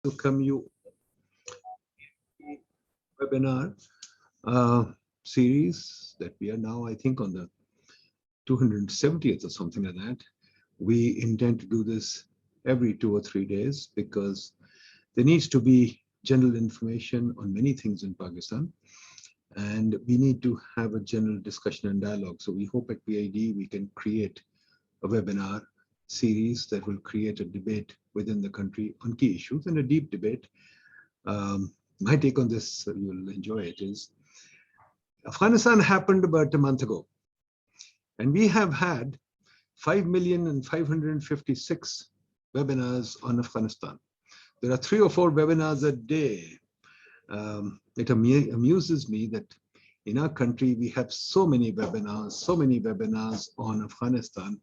welcome you webinar series that we are now, I think, on the 270th or something like that. We intend to do this every 2 or 3 days because there needs to be general information on many things in Pakistan, and we need to have a general discussion and dialogue. So we hope at PIDE we can create a webinar series that will create a debate within the country on key issues and a deep debate. My take on this, you'll enjoy it, is Afghanistan happened about a month ago, and we have had 5,556,000 webinars on Afghanistan. There are 3 or 4 webinars a day. It amuses me that in our country we have so many webinars on Afghanistan,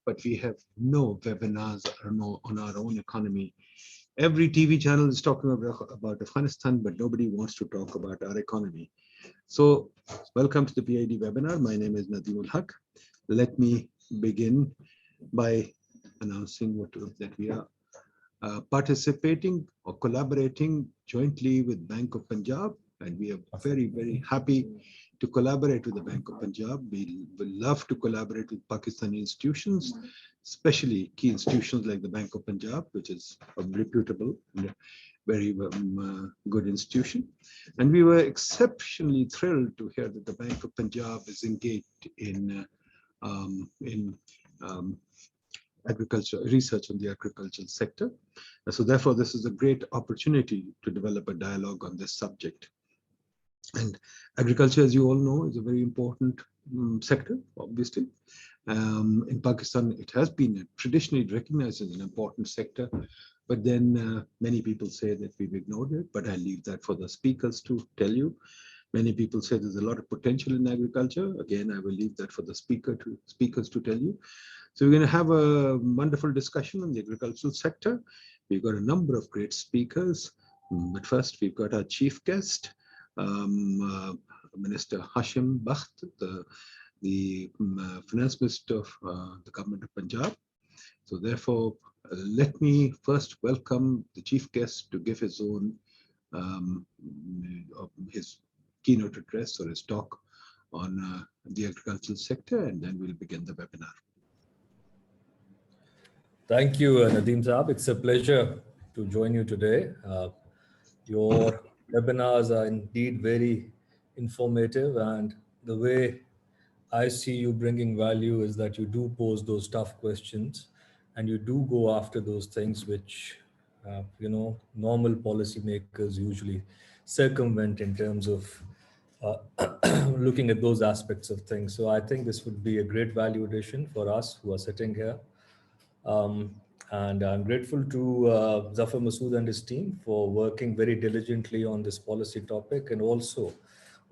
but we have no webinars on our own economy. Every TV channel is talking about Afghanistan, but nobody wants to talk about our economy. So welcome to the PIDE webinar. My name is Nadeem Haque. Let me begin by announcing that we are participating or collaborating jointly with Bank of Punjab, and we are very, very happy to collaborate with the Bank of Punjab. We will love to collaborate with Pakistani institutions, especially key institutions like the Bank of Punjab, which is a reputable, very good institution. And we were exceptionally thrilled to hear that the Bank of Punjab is engaged in agriculture research on the agricultural sector. So therefore, this is a great opportunity to develop a dialogue on this subject. And agriculture, as you all know, is a very important sector, obviously. In Pakistan, it has been traditionally recognized as an important sector, but then many people say that we've ignored it, but I leave that for the speakers to tell you. Many people say there's a lot of potential in agriculture. Again, I will leave that for the speakers to tell you. So we're going to have a wonderful discussion on the agricultural sector. We've got a number of great speakers, but first we've got our chief guest, Minister Hashim Bakht, the finance minister of the government of Punjab. So therefore, let me first welcome the chief guest to give his own his keynote address or his talk on the agricultural sector, and then we'll begin the webinar. Thank you, Nadeem Saab. It's a pleasure to join you today. Your webinars are indeed very informative, and the way I see you bringing value is that you do pose those tough questions and you do go after those things which, normal policymakers usually circumvent in terms of looking at those aspects of things. So I think this would be a great value addition for us who are sitting here. And I'm grateful to Zafar, Masud and his team for working very diligently on this policy topic and also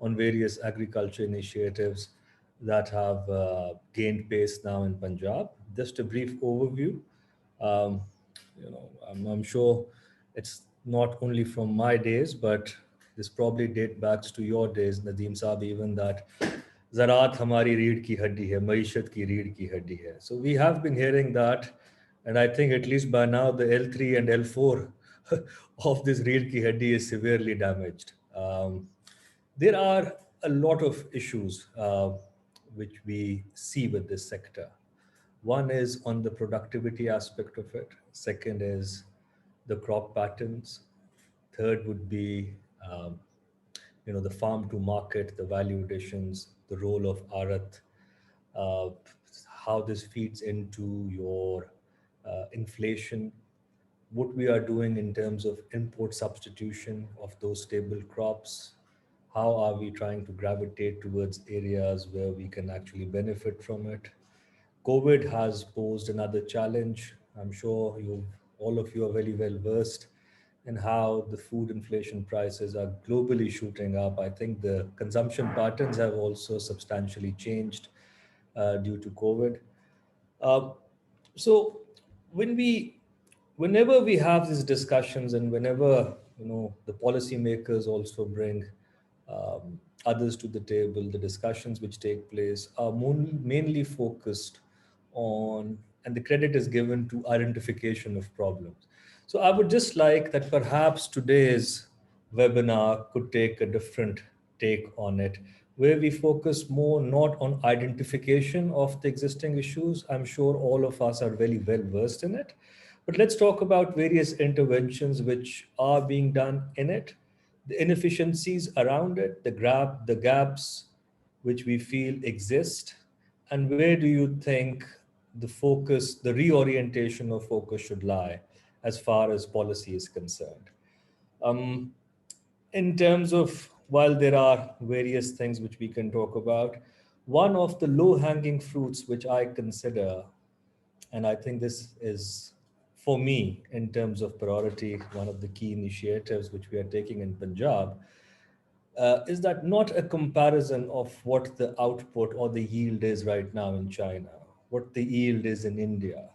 on various agriculture initiatives that have gained pace now in Punjab. Just a brief overview. I'm sure it's not only from my days, but this probably dates back to your days, Nadeem Saab, even that Zaraat hamari reed ki haddi hai, maishat ki reed ki haddi hai. So we have been hearing that, and I think at least by now the L3 and L4 of this reed ki haddi is severely damaged. There are a lot of issues which we see with this sector. One is on the productivity aspect of it. Second is the crop patterns. Third would be, the farm to market, the value additions, the role of Arat, how this feeds into your inflation, what we are doing in terms of import substitution of those stable crops, how are we trying to gravitate towards areas where we can actually benefit from it. COVID has posed another challenge. I'm sure all of you are very well versed in how the food inflation prices are globally shooting up. I think the consumption patterns have also substantially changed due to COVID. So whenever we have these discussions and whenever the policymakers also bring others to the table, the discussions which take place are mainly focused on, and the credit is given to identification of problems. So I would just like that perhaps today's webinar could take a different take on it, where we focus more not on identification of the existing issues. I'm sure all of us are very well versed in it, but let's talk about various interventions which are being done in it, the inefficiencies around it, the gaps which we feel exist, and where do you think the focus, the reorientation of focus should lie as far as policy is concerned. Um, in terms of, while there are various things which we can talk about, one of the low hanging fruits which I consider, and I think this is for me in terms of priority, one of the key initiatives which we are taking in Punjab, is that not a comparison of what the output or the yield is right now in China, what the yield is in India.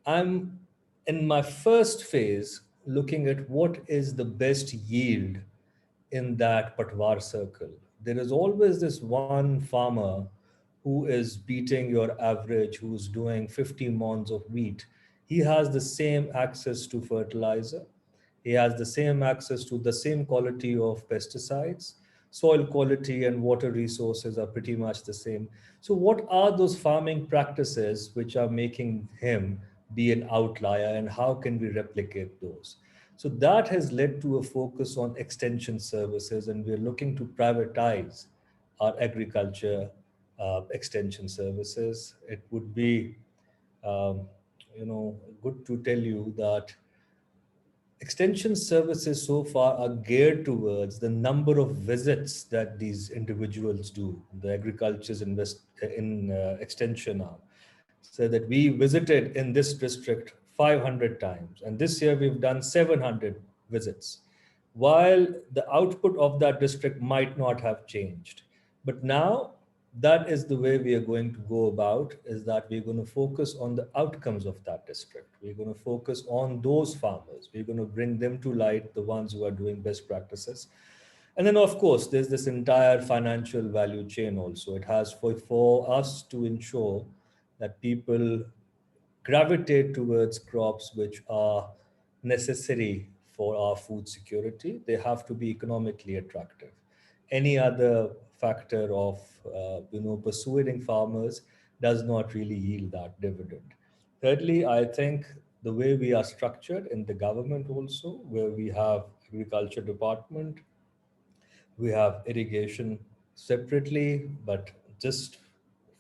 I'm in my first phase looking at what is the best yield in that Patwar circle. There is always this one farmer who is beating your average, who's doing 50 mons of wheat. He has the same access to fertilizer. He has the same access to the same quality of pesticides. Soil quality and water resources are pretty much the same. So, what are those farming practices which are making him be an outlier, and how can we replicate those? So, that has led to a focus on extension services, and we're looking to privatize our agriculture extension services. It would be, um, good to tell you that extension services so far are geared towards the number of visits that these individuals do, the agriculture's in extension arm. So that we visited in this district 500 times, and this year we've done 700 visits, while the output of that district might not have changed. But now that is the way we are going to go about, is that we're going to focus on the outcomes of that district. We're going to focus on those farmers. We're going to bring them to light, the ones who are doing best practices. And then, of course, there's this entire financial value chain also. It has for us to ensure that people gravitate towards crops which are necessary for our food security. They have to be economically attractive. Any other factor of persuading farmers does not really yield that dividend. Thirdly, I think the way we are structured in the government also, where we have agriculture department, we have irrigation separately, but just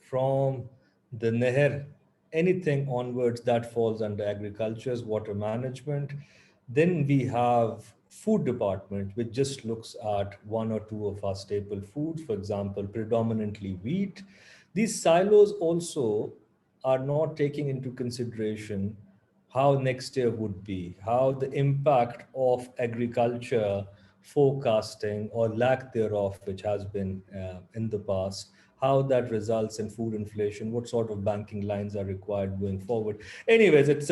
from the Neher, anything onwards that falls under agriculture's water management. Then we have food department, which just looks at one or two of our staple foods, for example, predominantly wheat. These silos also are not taking into consideration how next year would be, how the impact of agriculture forecasting or lack thereof, which has been in the past, how that results in food inflation, what sort of banking lines are required going forward. Anyways, it's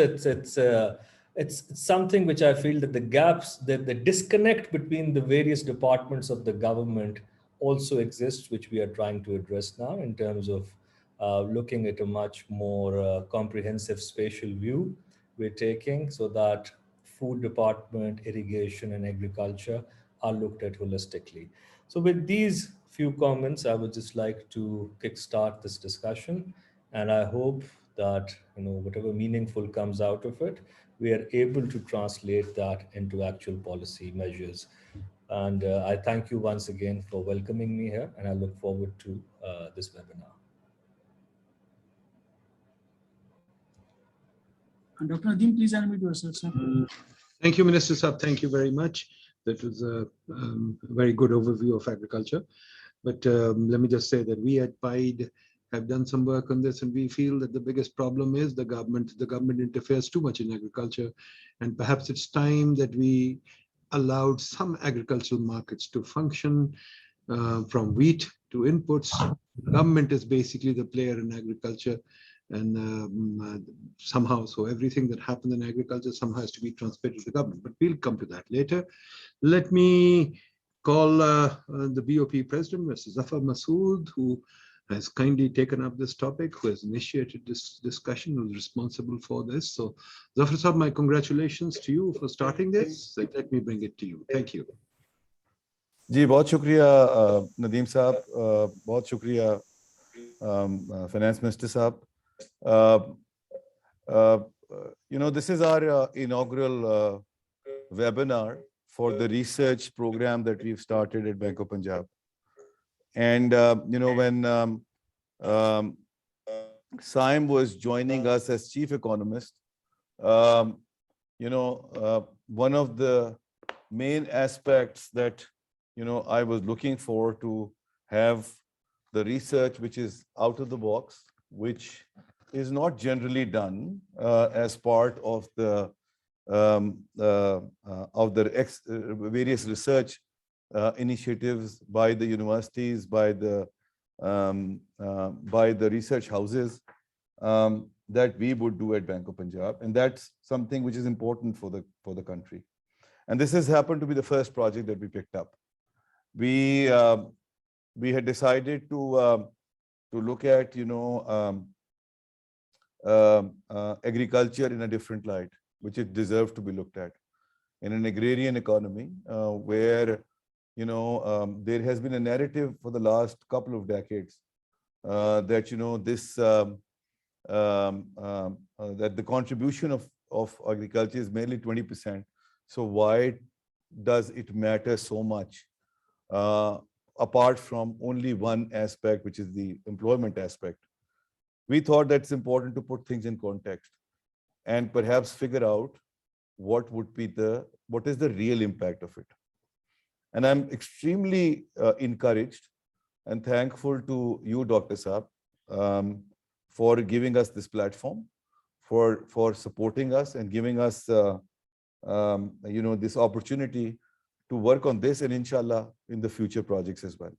something which I feel that the gaps, the disconnect between the various departments of the government also exists, which we are trying to address now in terms of looking at a much more comprehensive spatial view we're taking, so that food department, irrigation, and agriculture are looked at holistically. So with these few comments, I would just like to kickstart this discussion, and I hope that whatever meaningful comes out of it, we are able to translate that into actual policy measures. And I thank you once again for welcoming me here, and I look forward to this webinar. Dr. Nadeem, please unmute yourself, sir. Thank you, Minister Saab. Thank you very much. That was a very good overview of agriculture. But let me just say that we at PIDE have done some work on this, and we feel that the biggest problem is the government. The government interferes too much in agriculture, and perhaps it's time that we allowed some agricultural markets to function, from wheat to inputs. The government is basically the player in agriculture, and somehow, so everything that happens in agriculture somehow has to be transmitted to the government. But we'll come to that later. Let me call the BOP president, Mr. Zafar Masud, who has kindly taken up this topic, who has initiated this discussion, who is responsible for this. So, Zafar Sahab, my congratulations to you for starting this. So let me bring it to you. Thank you. जी बहुत शुक्रिया नदीम साहब, बहुत शुक्रिया finance minister साहब. You know, this is our inaugural webinar for the research program that we've started at Bank of Punjab. And you know, when Sayem was joining us as chief economist, you know, one of the main aspects that, you know, I was looking for to have the research which is out of the box, which is not generally done as part of the various research initiatives by the universities, by the research houses that we would do at Bank of Punjab, and that's something which is important for the country. And this has happened to be the first project that we picked up. We had decided to look at, you know, agriculture in a different light, which it deserves to be looked at in an agrarian economy where, you know, there has been a narrative for the last couple of decades that, you know, this that the contribution of agriculture is merely 20%. So why does it matter so much apart from only one aspect, which is the employment aspect? We thought that's important to put things in context and perhaps figure out what is the real impact of it. And I'm extremely encouraged and thankful to you, Dr. Saab, for giving us this platform, for supporting us and giving us you know, this opportunity to work on this and inshallah in the future projects as well.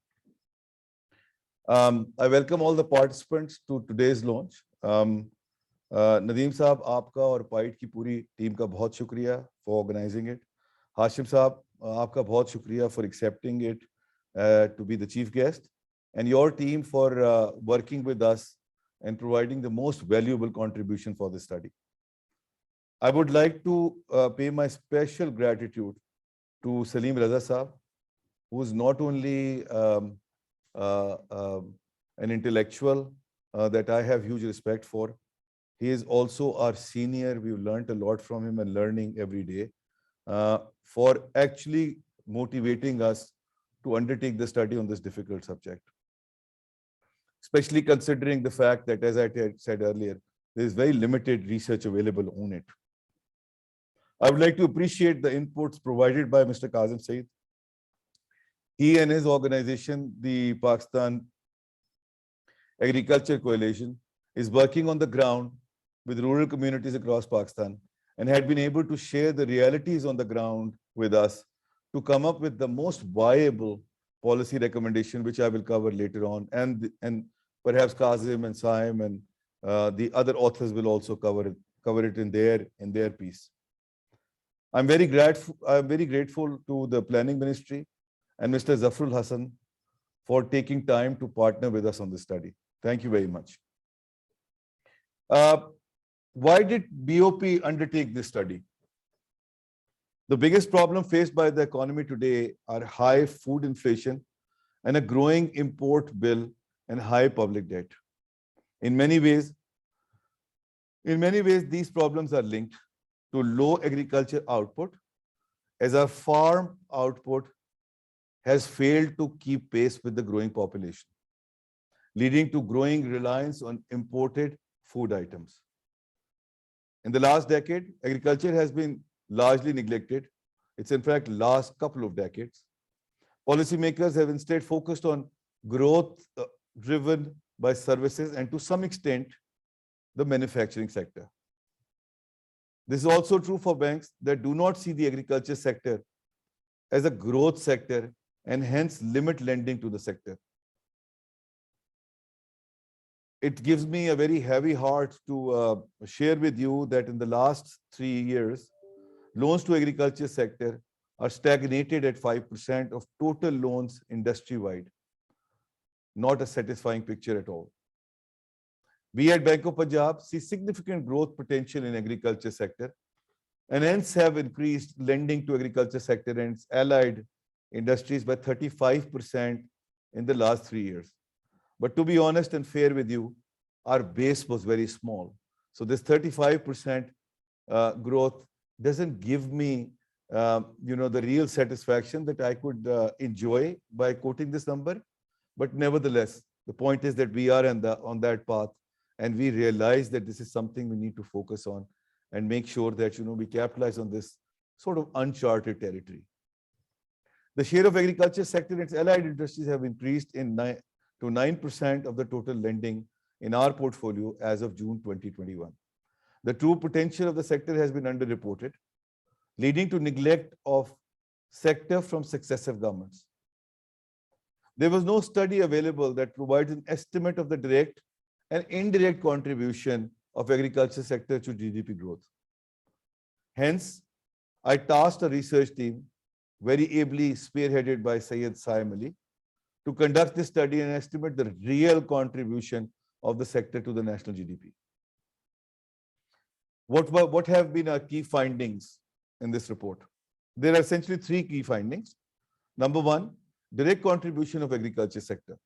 I welcome all the participants to today's launch. Nadeem Saab, आपका और PIDE की पूरी team का बहुत शुक्रिया for organizing it. Hashim Saab, आपका बहुत शुक्रिया for accepting it to be the chief guest, and your team for working with us and providing the most valuable contribution for the study. I would like to pay my special gratitude to Salim Raza Saab, who is not only an intellectual that I have huge respect for. He is also our senior. We've learned a lot from him and learning every day for actually motivating us to undertake the study on this difficult subject. Especially considering the fact that, as I said earlier, there is very limited research available on it. I would like to appreciate the inputs provided by Mr. Kazim Saeed. He and his organization, the Pakistan Agriculture Coalition, is working on the ground with rural communities across Pakistan and had been able to share the realities on the ground with us to come up with the most viable policy recommendation, which I will cover later on, and perhaps Kazim and Sayem and the other authors will also cover it in their piece. I'm very grateful to the Planning Ministry and Mr. Zafar Hassan for taking time to partner with us on this study. Thank you very much. Why did BOP undertake this study? The biggest problem faced by the economy today are high food inflation and a growing import bill and high public debt. In many ways, these problems are linked to low agriculture output, as our farm output has failed to keep pace with the growing population, leading to growing reliance on imported food items. In the last decade, agriculture has been largely neglected. It's in fact last couple of decades. Policymakers have instead focused on growth driven by services and to some extent, the manufacturing sector. This is also true for banks that do not see the agriculture sector as a growth sector and hence limit lending to the sector. It gives me a very heavy heart to share with you that in the last 3 years, loans to agriculture sector are stagnated at 5% of total loans industry-wide. not a satisfying picture at all. We at Bank of Punjab see significant growth potential in agriculture sector and hence have increased lending to agriculture sector and its allied industries by 35% in the last 3 years. But to be honest and fair with you, our base was very small. So this 35% growth doesn't give me, the real satisfaction that I could enjoy by quoting this number. But nevertheless, the point is that we are on that path, and we realize that this is something we need to focus on and make sure that we capitalize on this sort of uncharted territory. The share of agriculture sector and its allied industries have increased to 9% of the total lending in our portfolio as of June 2021. The true potential of the sector has been underreported, leading to neglect of sector from successive governments. There was no study available that provides an estimate of the direct and indirect contribution of agriculture sector to GDP growth. Hence, I tasked a research team, very ably spearheaded by Saeed Salim, to conduct this study and estimate the real contribution of the sector to the national GDP. What have been our key findings in this report? There are essentially 3 key findings. Number 1, direct contribution of agriculture sector.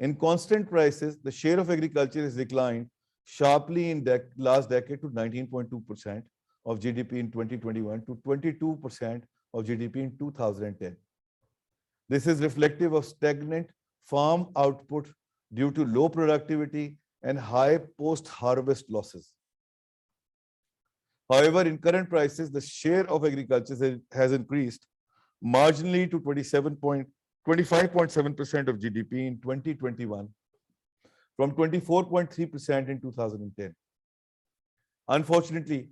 In constant prices, the share of agriculture has declined sharply in last decade to 19.2% of GDP in 2021 to 22% of GDP in 2010. This is reflective of stagnant farm output due to low productivity and high post-harvest losses. However, in current prices, the share of agriculture has increased marginally to 25.7% of GDP in 2021 from 24.3% in 2010. Unfortunately,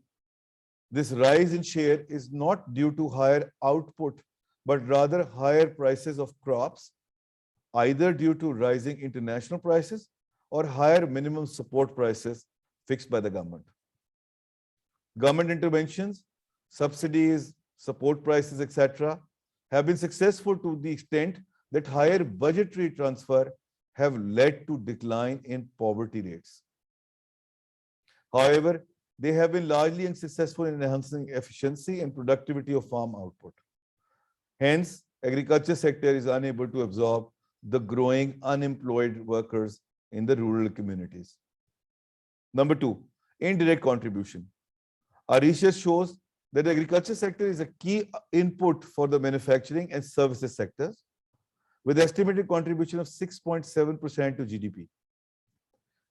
this rise in share is not due to higher output, but rather higher prices of crops, either due to rising international prices or higher minimum support prices fixed by the government. Government interventions, subsidies, support prices, etc., have been successful to the extent that higher budgetary transfer have led to decline in poverty rates. However, they have been largely unsuccessful in enhancing efficiency and productivity of farm output. Hence, agriculture sector is unable to absorb the growing unemployed workers in the rural communities. Number 2, indirect contribution. Our research shows that the agriculture sector is a key input for the manufacturing and services sectors, with estimated contribution of 6.7% to GDP.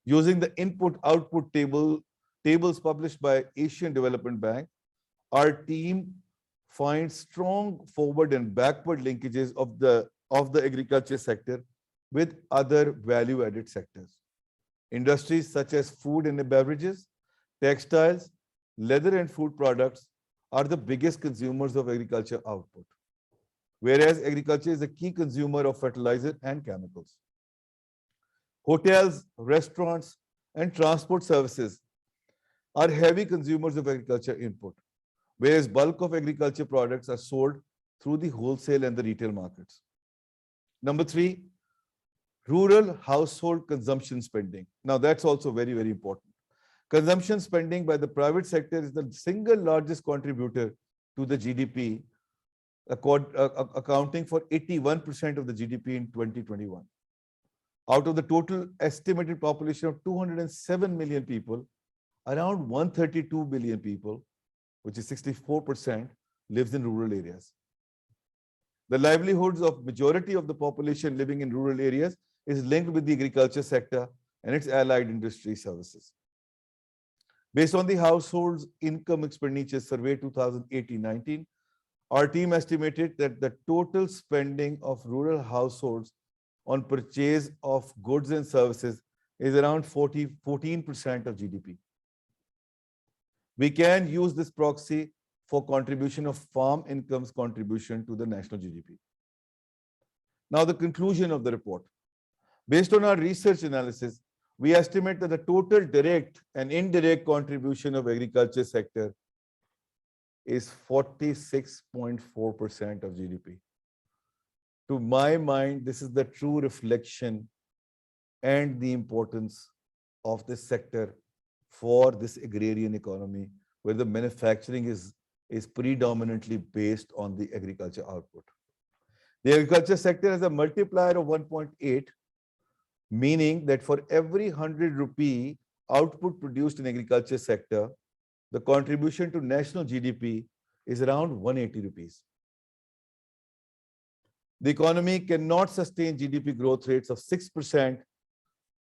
Using the input-output tables published by Asian Development Bank, our team finds strong forward and backward linkages of the agriculture sector with other value-added sectors. Industries such as food and beverages, textiles, leather and food products are the biggest consumers of agriculture output, whereas agriculture is a key consumer of fertilizer and chemicals. Hotels, restaurants, and transport services are heavy consumers of agriculture input, whereas bulk of agriculture products are sold through the wholesale and the retail markets. Number 3, rural household consumption spending. Now that's also very, very important. Consumption spending by the private sector is the single largest contributor to the GDP, accounting for 81% of the GDP in 2021. Out of the total estimated population of 207 million people, around 132 billion people, which is 64%, lives in rural areas. The livelihoods of majority of the population living in rural areas is linked with the agriculture sector and its allied industry services. Based on the households income expenditure survey 2018-19, our team estimated that the total spending of rural households on purchase of goods and services is around 14% of GDP. We can use this proxy for contribution of farm income's contribution to the national GDP. Now, the conclusion of the report. Based on our research analysis, we estimate that the total direct and indirect contribution of agriculture sector is 46.4% of GDP. To my mind, this is the true reflection and the importance of this sector for this agrarian economy, where the manufacturing is predominantly based on the agriculture output. The agriculture sector has a multiplier of 1.8, meaning that for every 100 rupee output produced in agriculture sector, the contribution to national GDP is around 180 rupees. The economy cannot sustain GDP growth rates of 6%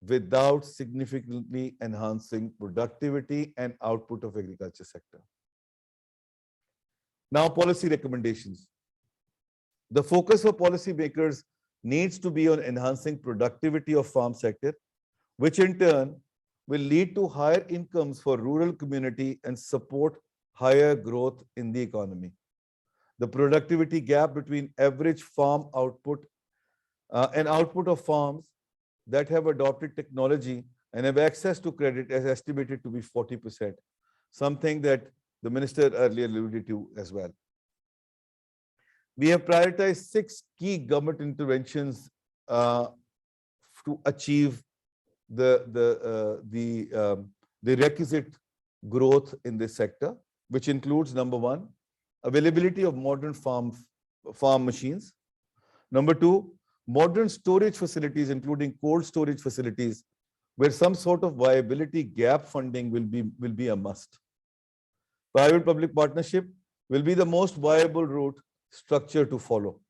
without significantly enhancing productivity and output of agriculture sector. Now, policy recommendations. The focus for policymakers needs to be on enhancing productivity of farm sector, which in turn will lead to higher incomes for rural community and support higher growth in the economy. The productivity gap between average farm output and output of farms that have adopted technology and have access to credit is estimated to be 40%, something that the minister earlier alluded to as well. We have prioritized 6 key government interventions to achieve the requisite growth in this sector, which includes number 1, availability of modern farm machines. Number 2, modern storage facilities, including cold storage facilities, where some sort of viability gap funding will be a must. Private-public partnership will be the most viable route structure to follow.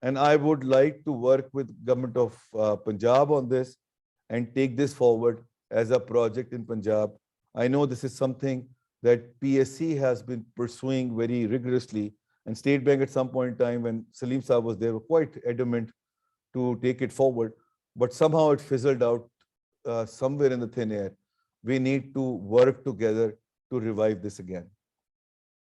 And I would like to work with Government of Punjab on this and take this forward as a project in Punjab. I know this is something that PSC has been pursuing very rigorously, and State Bank at some point in time when Salim Saab was there were quite adamant to take it forward, but somehow it fizzled out somewhere in the thin air. We need to work together to revive this again.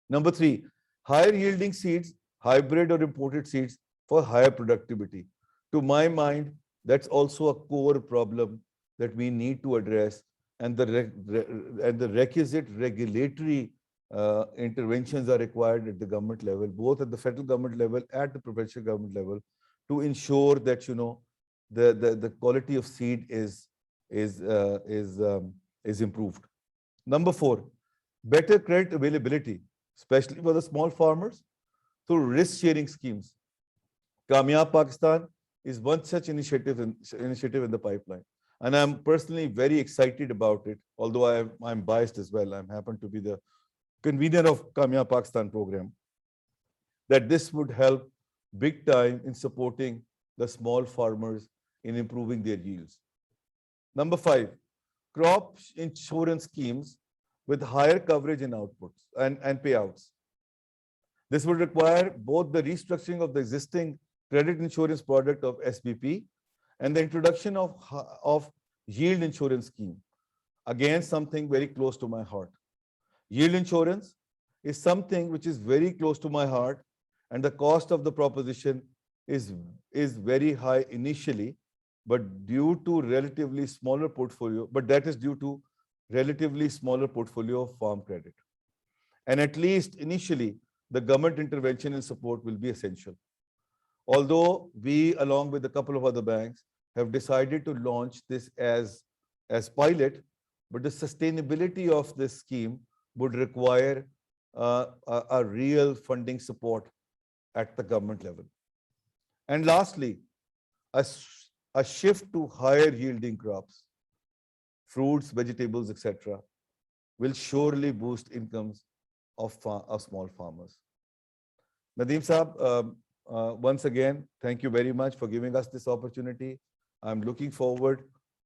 Number 3, higher yielding seeds, hybrid or imported seeds for higher productivity. To my mind, that's also a core problem that we need to address, and the requisite regulatory interventions are required at the government level, both at the federal government level, at the provincial government level, to ensure that the quality of seed is improved. Number 4, better credit availability, especially for the small farmers, through risk-sharing schemes. Kamyab Pakistan is one such initiative in the pipeline. And I'm personally very excited about it, although I'm biased as well. I happen to be the convener of Kamyab Pakistan program, that this would help big time in supporting the small farmers in improving their yields. Number 5, crop insurance schemes with higher coverage in outputs and payouts. This would require both the restructuring of the existing credit insurance product of SBP and the introduction of yield insurance scheme. Again, something very close to my heart. Yield insurance is something which is very close to my heart, and the cost of the proposition is very high initially, but due to relatively smaller portfolio, of farm credit. And at least initially, the government intervention and support will be essential. Although we, along with a couple of other banks, have decided to launch this as pilot, but the sustainability of this scheme would require a real funding support at the government level. And lastly, a shift to higher yielding crops, fruits, vegetables, etc., will surely boost incomes of small farmers. Nadeem Saab, once again, thank you very much for giving us this opportunity. I'm looking forward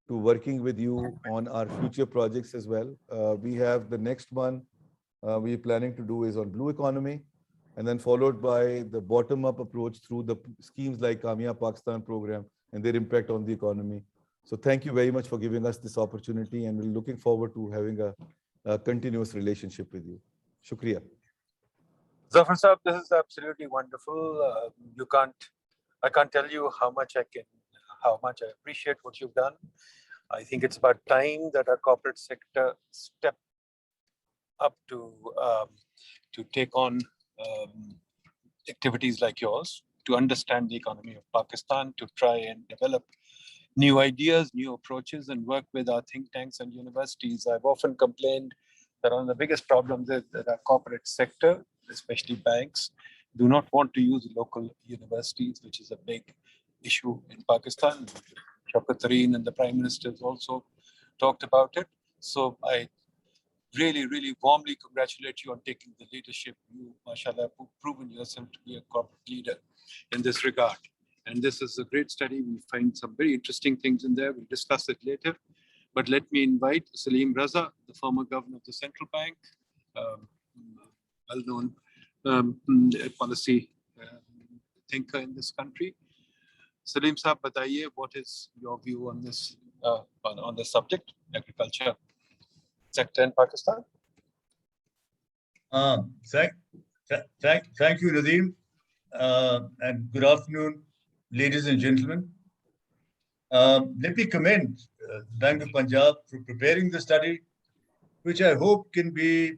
to working with you on our future projects as well. We have the next one we're planning to do is on blue economy, and then followed by the bottom-up approach through the schemes like Kamyab Pakistan program and their impact on the economy. So thank you very much for giving us this opportunity, and we're looking forward to having a continuous relationship with you. Shukriya. Zafar Saab, this is absolutely wonderful. I can't tell you how much I appreciate what you've done. I think it's about time that our corporate sector step up to take on activities like yours, to understand the economy of Pakistan, to try and develop new ideas, new approaches, and work with our think tanks and universities. I've often complained that one of the biggest problems is that our corporate sector, especially banks, do not want to use local universities, which is a big issue in Pakistan. Shaukat Tareen and the Prime Minister has also talked about it. So I really, really warmly congratulate you on taking the leadership. You, mashallah, have proven yourself to be a corporate leader in this regard. And this is a great study. We find some very interesting things in there. We'll discuss it later. But let me invite Salim Raza, the former governor of the central bank, well-known policy thinker in this country. Salim Saab, bataiye, what is your view on this on the subject, agriculture sector in Pakistan? Thank you, Nadeem, and good afternoon, ladies and gentlemen. Let me commend the Bank of Punjab for preparing the study, which I hope can be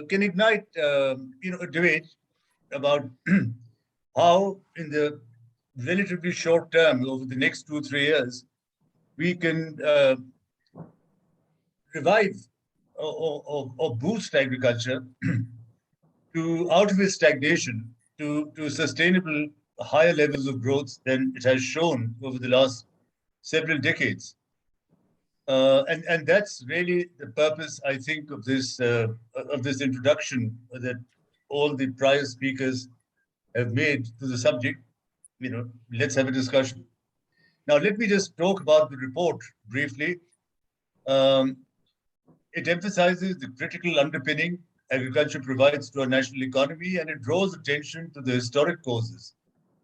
can ignite a debate about how, in the relatively short term, over the next 2-3 years, we can revive or boost agriculture to out of its stagnation to sustainable higher levels of growth than it has shown over the last several decades. And that's really the purpose, I think, of this introduction that all the prior speakers have made to the subject. Let's have a discussion. Now, let me just talk about the report briefly. It emphasizes the critical underpinning agriculture provides to our national economy, and it draws attention to the historic causes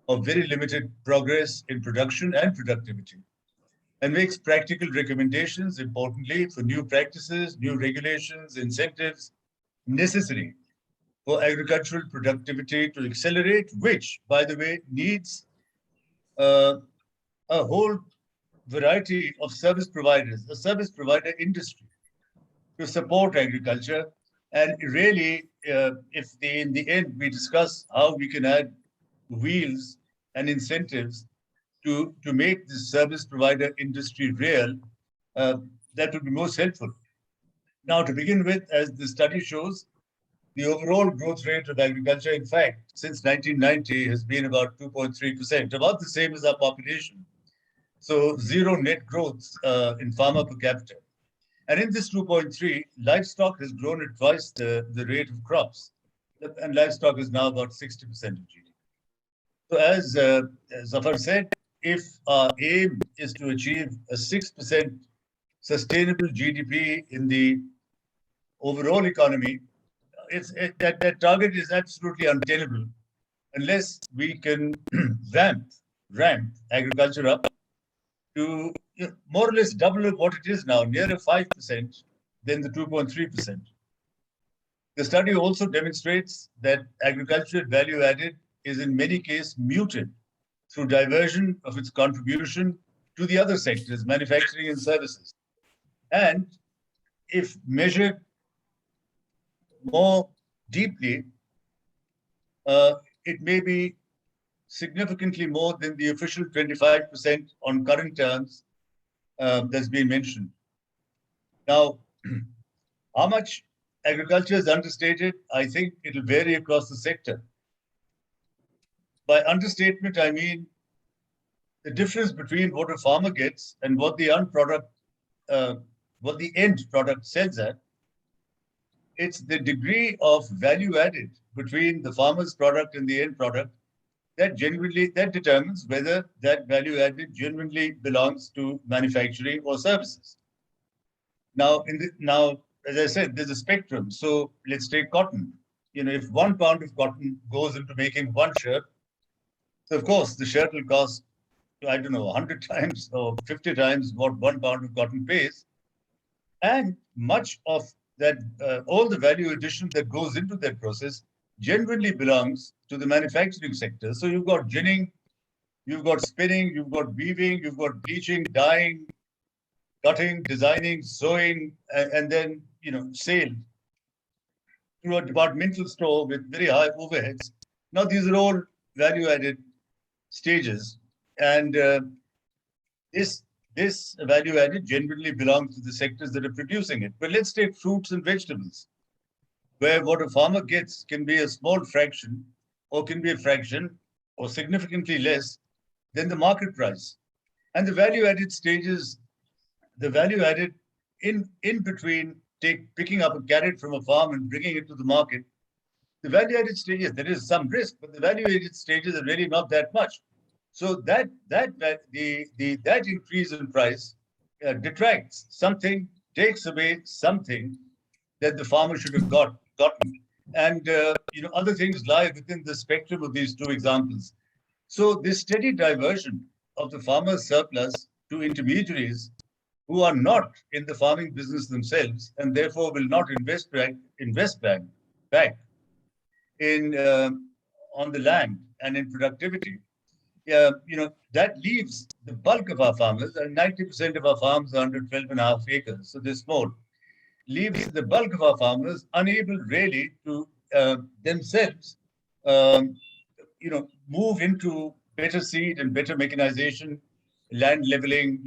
of very limited progress in production and productivity, and makes practical recommendations, importantly, for new practices, new regulations, incentives necessary for agricultural productivity to accelerate, which, by the way, needs a whole variety of service providers, a service provider industry to support agriculture. And really, if in the end we discuss how we can add wheels and incentives to make the service provider industry real, that would be most helpful. Now, to begin with, as the study shows, the overall growth rate of agriculture, in fact, since 1990 has been about 2.3%, about the same as our population. So zero net growth in farmer per capita. And in this 2.3, livestock has grown at twice the rate of crops. And livestock is now about 60% of GDP. So as Zafar said, if our aim is to achieve a 6% sustainable GDP in the overall economy, that target is absolutely untenable unless we can ramp agriculture up to more or less double what it is now, nearer 5% than the 2.3%. The study also demonstrates that agricultural value added is in many cases muted through diversion of its contribution to the other sectors, manufacturing and services. And if measured more deeply, it may be significantly more than the official 25% on current terms that's been mentioned. Now, how much agriculture is understated, I think it'll vary across the sector. By understatement, I mean the difference between what a farmer gets and what the end product sells at. It's the degree of value added between the farmer's product and the end product that determines whether that value added genuinely belongs to manufacturing or services. Now, as I said, there's a spectrum. So let's take cotton. If 1 pound of cotton goes into making one shirt, so of course the shirt will cost, I don't know, 100 times or 50 times what 1 pound of cotton pays. And much of that, all the value addition that goes into that process genuinely belongs to the manufacturing sector. So you've got ginning, you've got spinning, you've got weaving, you've got bleaching, dyeing, cutting, designing, sewing, and then sale through a departmental store with very high overheads. Now these are all value-added stages, and the this value added generally belongs to the sectors that are producing it. But let's take fruits and vegetables, where what a farmer gets can be a small fraction, or can be a fraction, or significantly less than the market price. And the value added stages, the value added in between picking up a carrot from a farm and bringing it to the market, the value added stages, there is some risk, but the value added stages are really not that much. So that increase in price detracts something, takes away something that the farmer should have gotten. And other things lie within the spectrum of these two examples. So this steady diversion of the farmer's surplus to intermediaries who are not in the farming business themselves, and therefore will not invest back in on the land and in productivity. That leaves the bulk of our farmers, and 90% of our farms are under 12.5 acres, so they're small, leaves the bulk of our farmers unable really to themselves move into better seed and better mechanization, land leveling,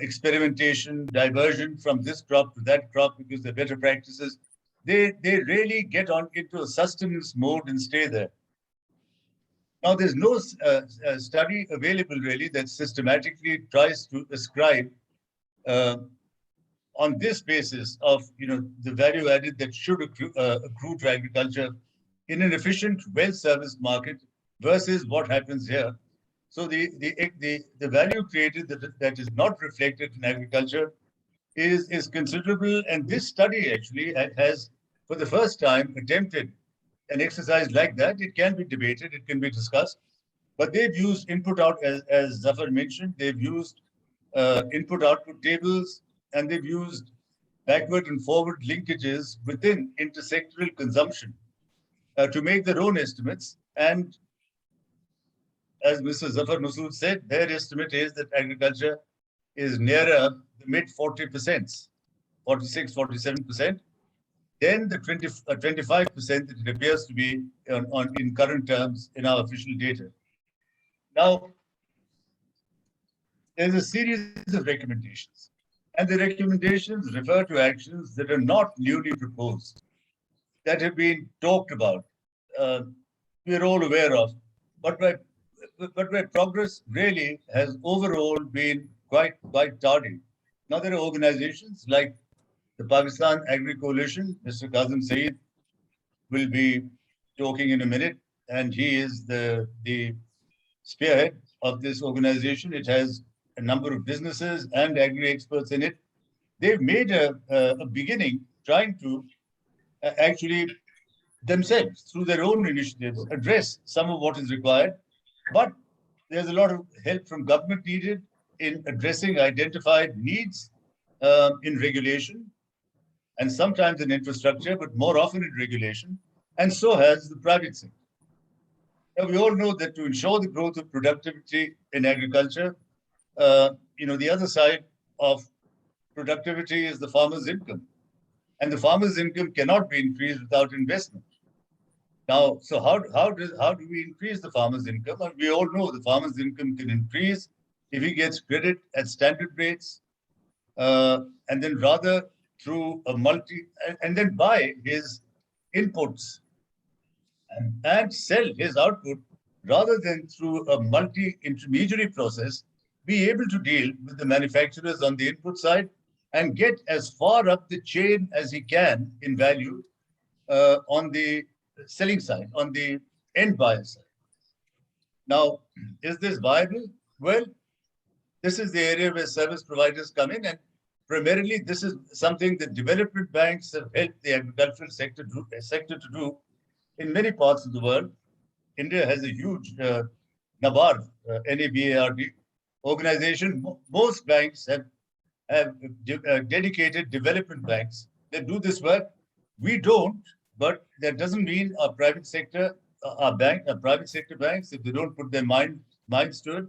experimentation, diversion from this crop to that crop because they're better practices. They really get on into a sustenance mode and stay there. Now, there's no study available really that systematically tries to ascribe on this basis of the value added that should accrue to agriculture in an efficient, well-serviced market versus what happens here. So the value created that is not reflected in agriculture is considerable, and this study actually has, for the first time, attempted an exercise like that. It can be debated, it can be discussed, but they've used input-out, as Zafar mentioned, they've used input-output tables, and they've used backward and forward linkages within intersectoral consumption to make their own estimates. And as Mr. Zafar Masud said, their estimate is that agriculture is nearer the mid 40%, 46, 47%, then the 25% that it appears to be in current terms in our official data. Now, there's a series of recommendations, and the recommendations refer to actions that are not newly proposed, that have been talked about, we're all aware of, but where progress really has overall been quite tardy. Now, there are organizations like the Pakistan Agri Coalition. Mr. Kazim Saeed will be talking in a minute, and he is the spearhead of this organization. It has a number of businesses and agri experts in it. They've made a beginning trying to actually themselves, through their own initiatives, address some of what is required. But there's a lot of help from government needed in addressing identified needs in regulation, and sometimes in infrastructure, but more often in regulation, and so has the private sector. Now, we all know that to ensure the growth of productivity in agriculture, the other side of productivity is the farmer's income. And the farmer's income cannot be increased without investment. Now, so how do we increase the farmer's income? And we all know the farmer's income can increase if he gets credit at standard rates, and then rather through and then buy his inputs and sell his output rather than through a multi-intermediary process, be able to deal with the manufacturers on the input side and get as far up the chain as he can in value on the selling side, on the end buyer side. Now, is this viable? Well, this is the area where service providers come in, and primarily this is something that development banks have helped the agricultural sector to do in many parts of the world. India has a huge NABARD, NABARD organization. Most banks have dedicated development banks that do this work. We don't, but that doesn't mean our private sector, our private sector banks, if they don't put their minds to it,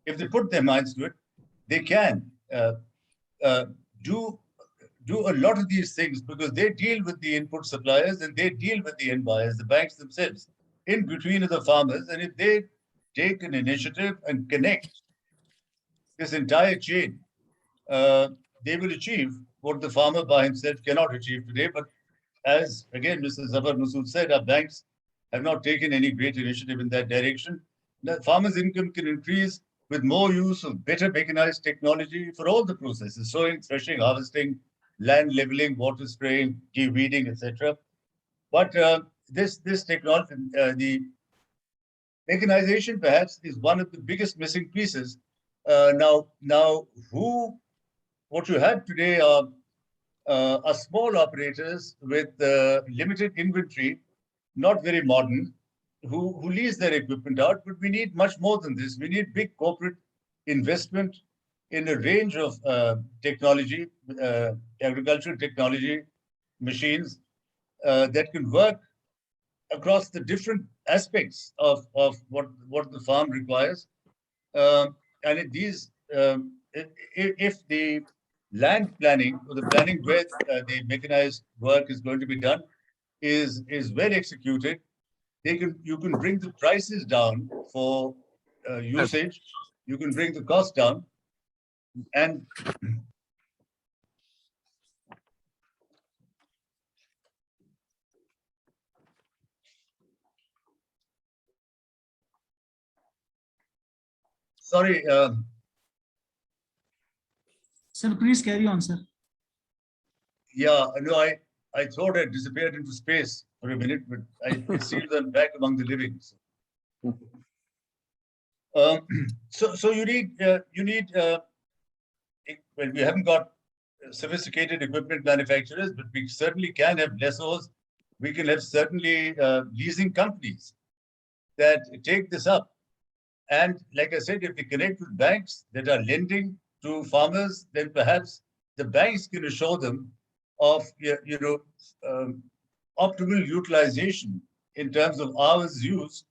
if they put their minds to it, they can do a lot of these things, because they deal with the input suppliers and they deal with the end buyers, the banks themselves, in between the farmers. And if they take an initiative and connect this entire chain, they will achieve what the farmer by himself cannot achieve today. But as again, Mr. Zafar Masud said, our banks have not taken any great initiative in that direction. The farmer's income can increase with more use of better mechanized technology for all the processes: sowing, threshing, harvesting, land leveling, water spraying, de-weeding, etc. But this technology, the mechanization perhaps is one of the biggest missing pieces. What you have today are small operators with limited inventory, not very modern, who lease their equipment out. But we need much more than this. We need big corporate investment in a range of technology, agricultural technology, machines that can work across the different aspects of what the farm requires. And if the land planning, or the planning where the mechanized work is going to be done, is well executed, you can bring the prices down for usage. You can bring the cost down, and sorry. Sir, please carry on, sir. Yeah, no, I thought I disappeared into space for a minute, but it seems I'm back among the living. So you need well, we haven't got sophisticated equipment manufacturers, but we certainly can have lessors. We can have certainly leasing companies that take this up. And like I said, if we connect with banks that are lending to farmers, then perhaps the banks can assure them of optimal utilization in terms of hours used,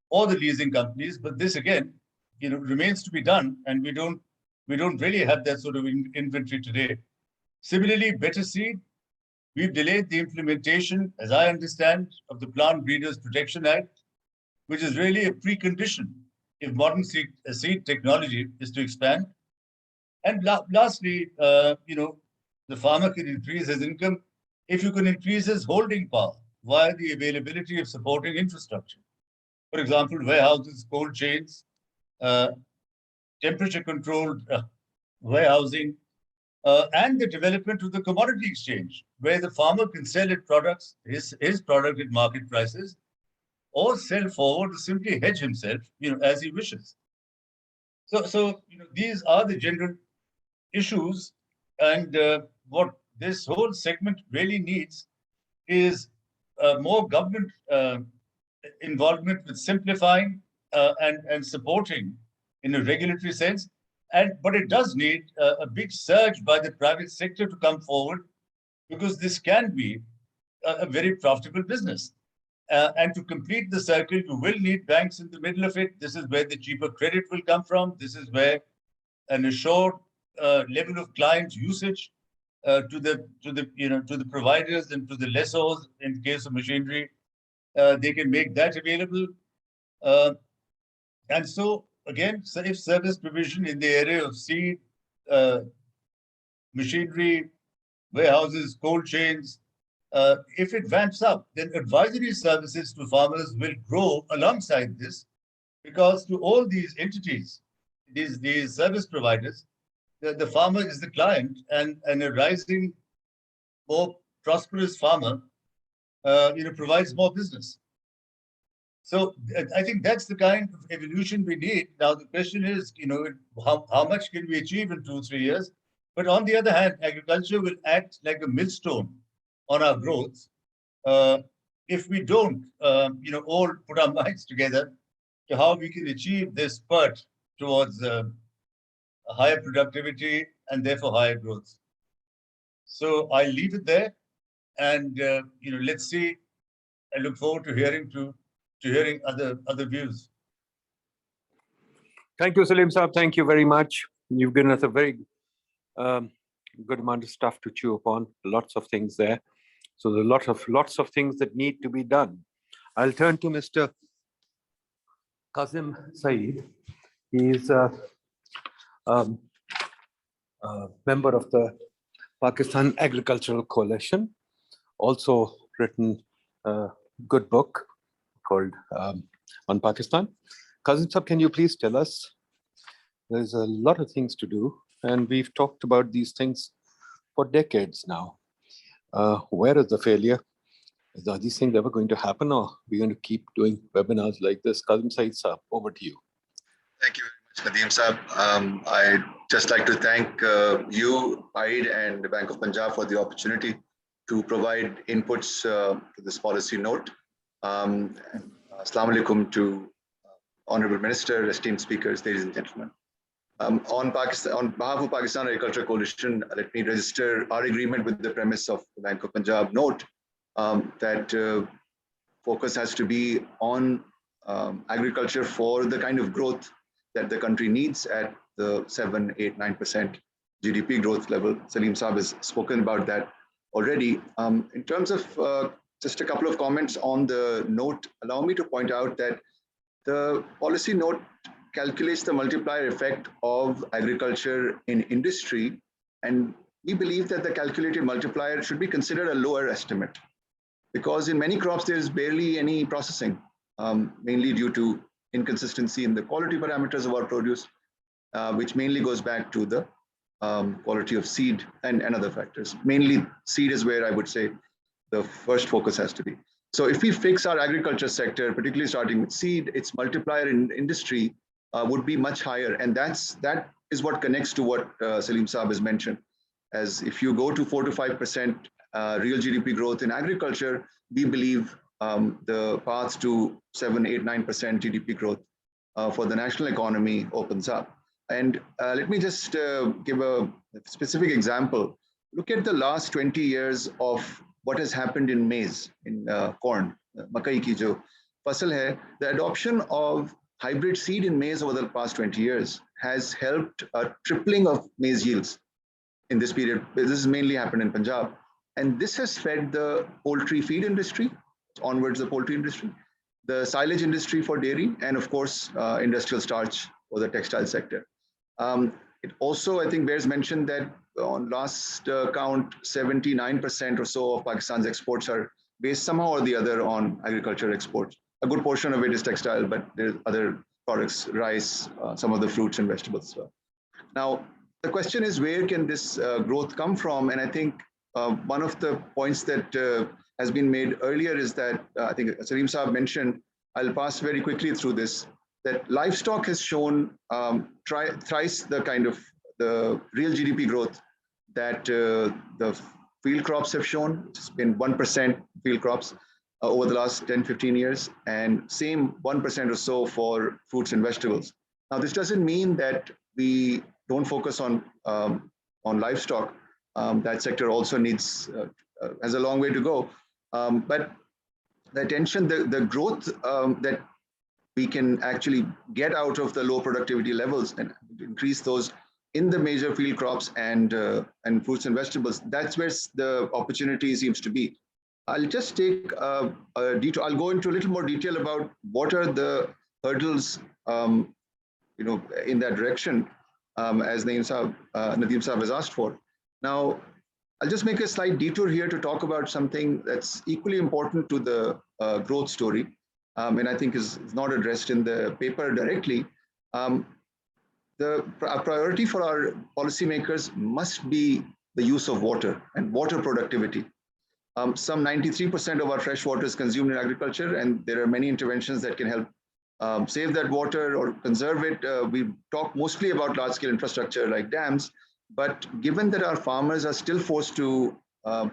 or the leasing companies. But this again, remains to be done, and we don't really have that sort of inventory today. Similarly, better seed, we've delayed the implementation, as I understand, of the Plant Breeders Protection Act, which is really a precondition if modern seed technology is to expand. And lastly, the farmer can increase his income if you can increase his holding power via the availability of supporting infrastructure. For example, warehouses, cold chains, temperature-controlled warehousing, and the development of the commodity exchange, where the farmer can sell his product at market prices, or sell forward, or simply hedge himself, as he wishes. So these are the general issues, and what this whole segment really needs is more government involvement with simplifying and supporting in a regulatory sense. But it does need a big surge by the private sector to come forward, because this can be a very profitable business. And to complete the circle, you will need banks in the middle of it. This is where the cheaper credit will come from. This is where an assured level of client usage to the providers and to the lessors in the case of machinery, they can make that available. And so again, if service provision in the area of seed, machinery, warehouses, cold chains, if it ramps up, then advisory services to farmers will grow alongside this, because to all these entities, these service providers, the farmer is the client, and a rising, more prosperous farmer, provides more business. So I think that's the kind of evolution we need. Now the question is, how much can we achieve in 2-3 years? But on the other hand, agriculture will act like a millstone on our growth if we don't, all put our minds together to how we can achieve this spurt towards a higher productivity and therefore higher growth. So I'll leave it there, and let's see. I look forward to hearing other views. Thank you, Salim Saab. Thank you very much. You've given us a very good amount of stuff to chew upon. Lots of things there. So there are lots of things that need to be done. I'll turn to Mr. Kazim Saeed. He's member of the Pakistan Agricultural Coalition, also written a good book called On Pakistan. Kazim Sahab, can you please tell us? There's a lot of things to do, and we've talked about these things for decades now. Where is the failure? Are these things ever going to happen, or are we going to keep doing webinars like this? Kazim Saeed Sahab, over to you. Thank you very much, Nadeem Sahab. I'd just like to thank you, PIDE, and the Bank of Punjab for the opportunity to provide inputs to this policy note. Assalamu alaikum to Honorable Minister, esteemed speakers, ladies and gentlemen. On behalf of Pakistan Agricultural Coalition, let me register our agreement with the premise of the Bank of Punjab note that focus has to be on agriculture for the kind of growth that the country needs at the 7, 8, 9% GDP growth level. Salim Saab has spoken about that already. In terms of just a couple of comments on the note, allow me to point out that the policy note calculates the multiplier effect of agriculture in industry, and we believe that the calculated multiplier should be considered a lower estimate, because in many crops there is barely any processing, mainly due to inconsistency in the quality parameters of our produce, which mainly goes back to the quality of seed and other factors. Mainly seed is where I would say the first focus has to be. So if we fix our agriculture sector, particularly starting with seed, its multiplier in industry would be much higher. And that is what connects to what Salim Saab has mentioned. As if you go to 4 to 5% real GDP growth in agriculture, we believe the path to 7, 8, 9% GDP growth for the national economy opens up. And let me just give a specific example. Look at the last 20 years of what has happened in maize, in corn, makai ki jo fasal hai. The adoption of hybrid seed in maize over the past 20 years has helped a tripling of maize yields in this period. This has mainly happened in Punjab. And this has fed the poultry feed industry, onwards the poultry industry, the silage industry for dairy, and of course, industrial starch for the textile sector. It also, I think, bears mention that on last count, 79% or so of Pakistan's exports are based somehow or the other on agriculture exports. A good portion of it is textile, but there's other products, rice, some of the fruits and vegetables as well. Now, the question is, where can this growth come from? And I think one of the points that has been made earlier is that, I think Salim Saab mentioned, I'll pass very quickly through this, that livestock has shown thrice the kind of the real GDP growth that the field crops have shown. It's been 1% field crops over the last 10, 15 years, and same 1% or so for fruits and vegetables. Now, this doesn't mean that we don't focus on livestock. That sector also has a long way to go. But the attention, the growth that we can actually get out of the low productivity levels and increase those in the major field crops and fruits and vegetables, that's where the opportunity seems to be. I'll just take a detour. I'll go into a little more detail about what are the hurdles, in that direction, as Nadeem Saab has asked for. Now, I'll just make a slight detour here to talk about something that's equally important to the growth story, and I think is not addressed in the paper directly. The priority for our policymakers must be the use of water and water productivity. Some 93% of our fresh water is consumed in agriculture, and there are many interventions that can help save that water or conserve it. We talk mostly about large-scale infrastructure like dams, but given that our farmers are still forced to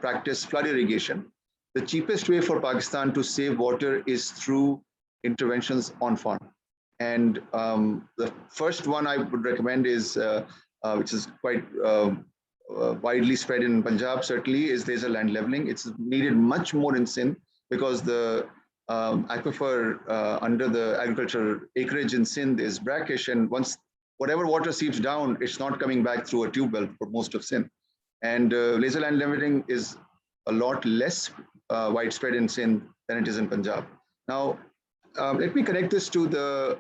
practice flood irrigation, the cheapest way for Pakistan to save water is through interventions on farm. And the first one I would recommend is, which is quite widely spread in Punjab, certainly, is laser land leveling. It's needed much more in Sindh because the aquifer under the agricultural acreage in Sindh is brackish, and once whatever water seeps down, it's not coming back through a tube well for most of Sindh. And laser land leveling is a lot less widespread in Sindh than it is in Punjab. Now, let me connect this to the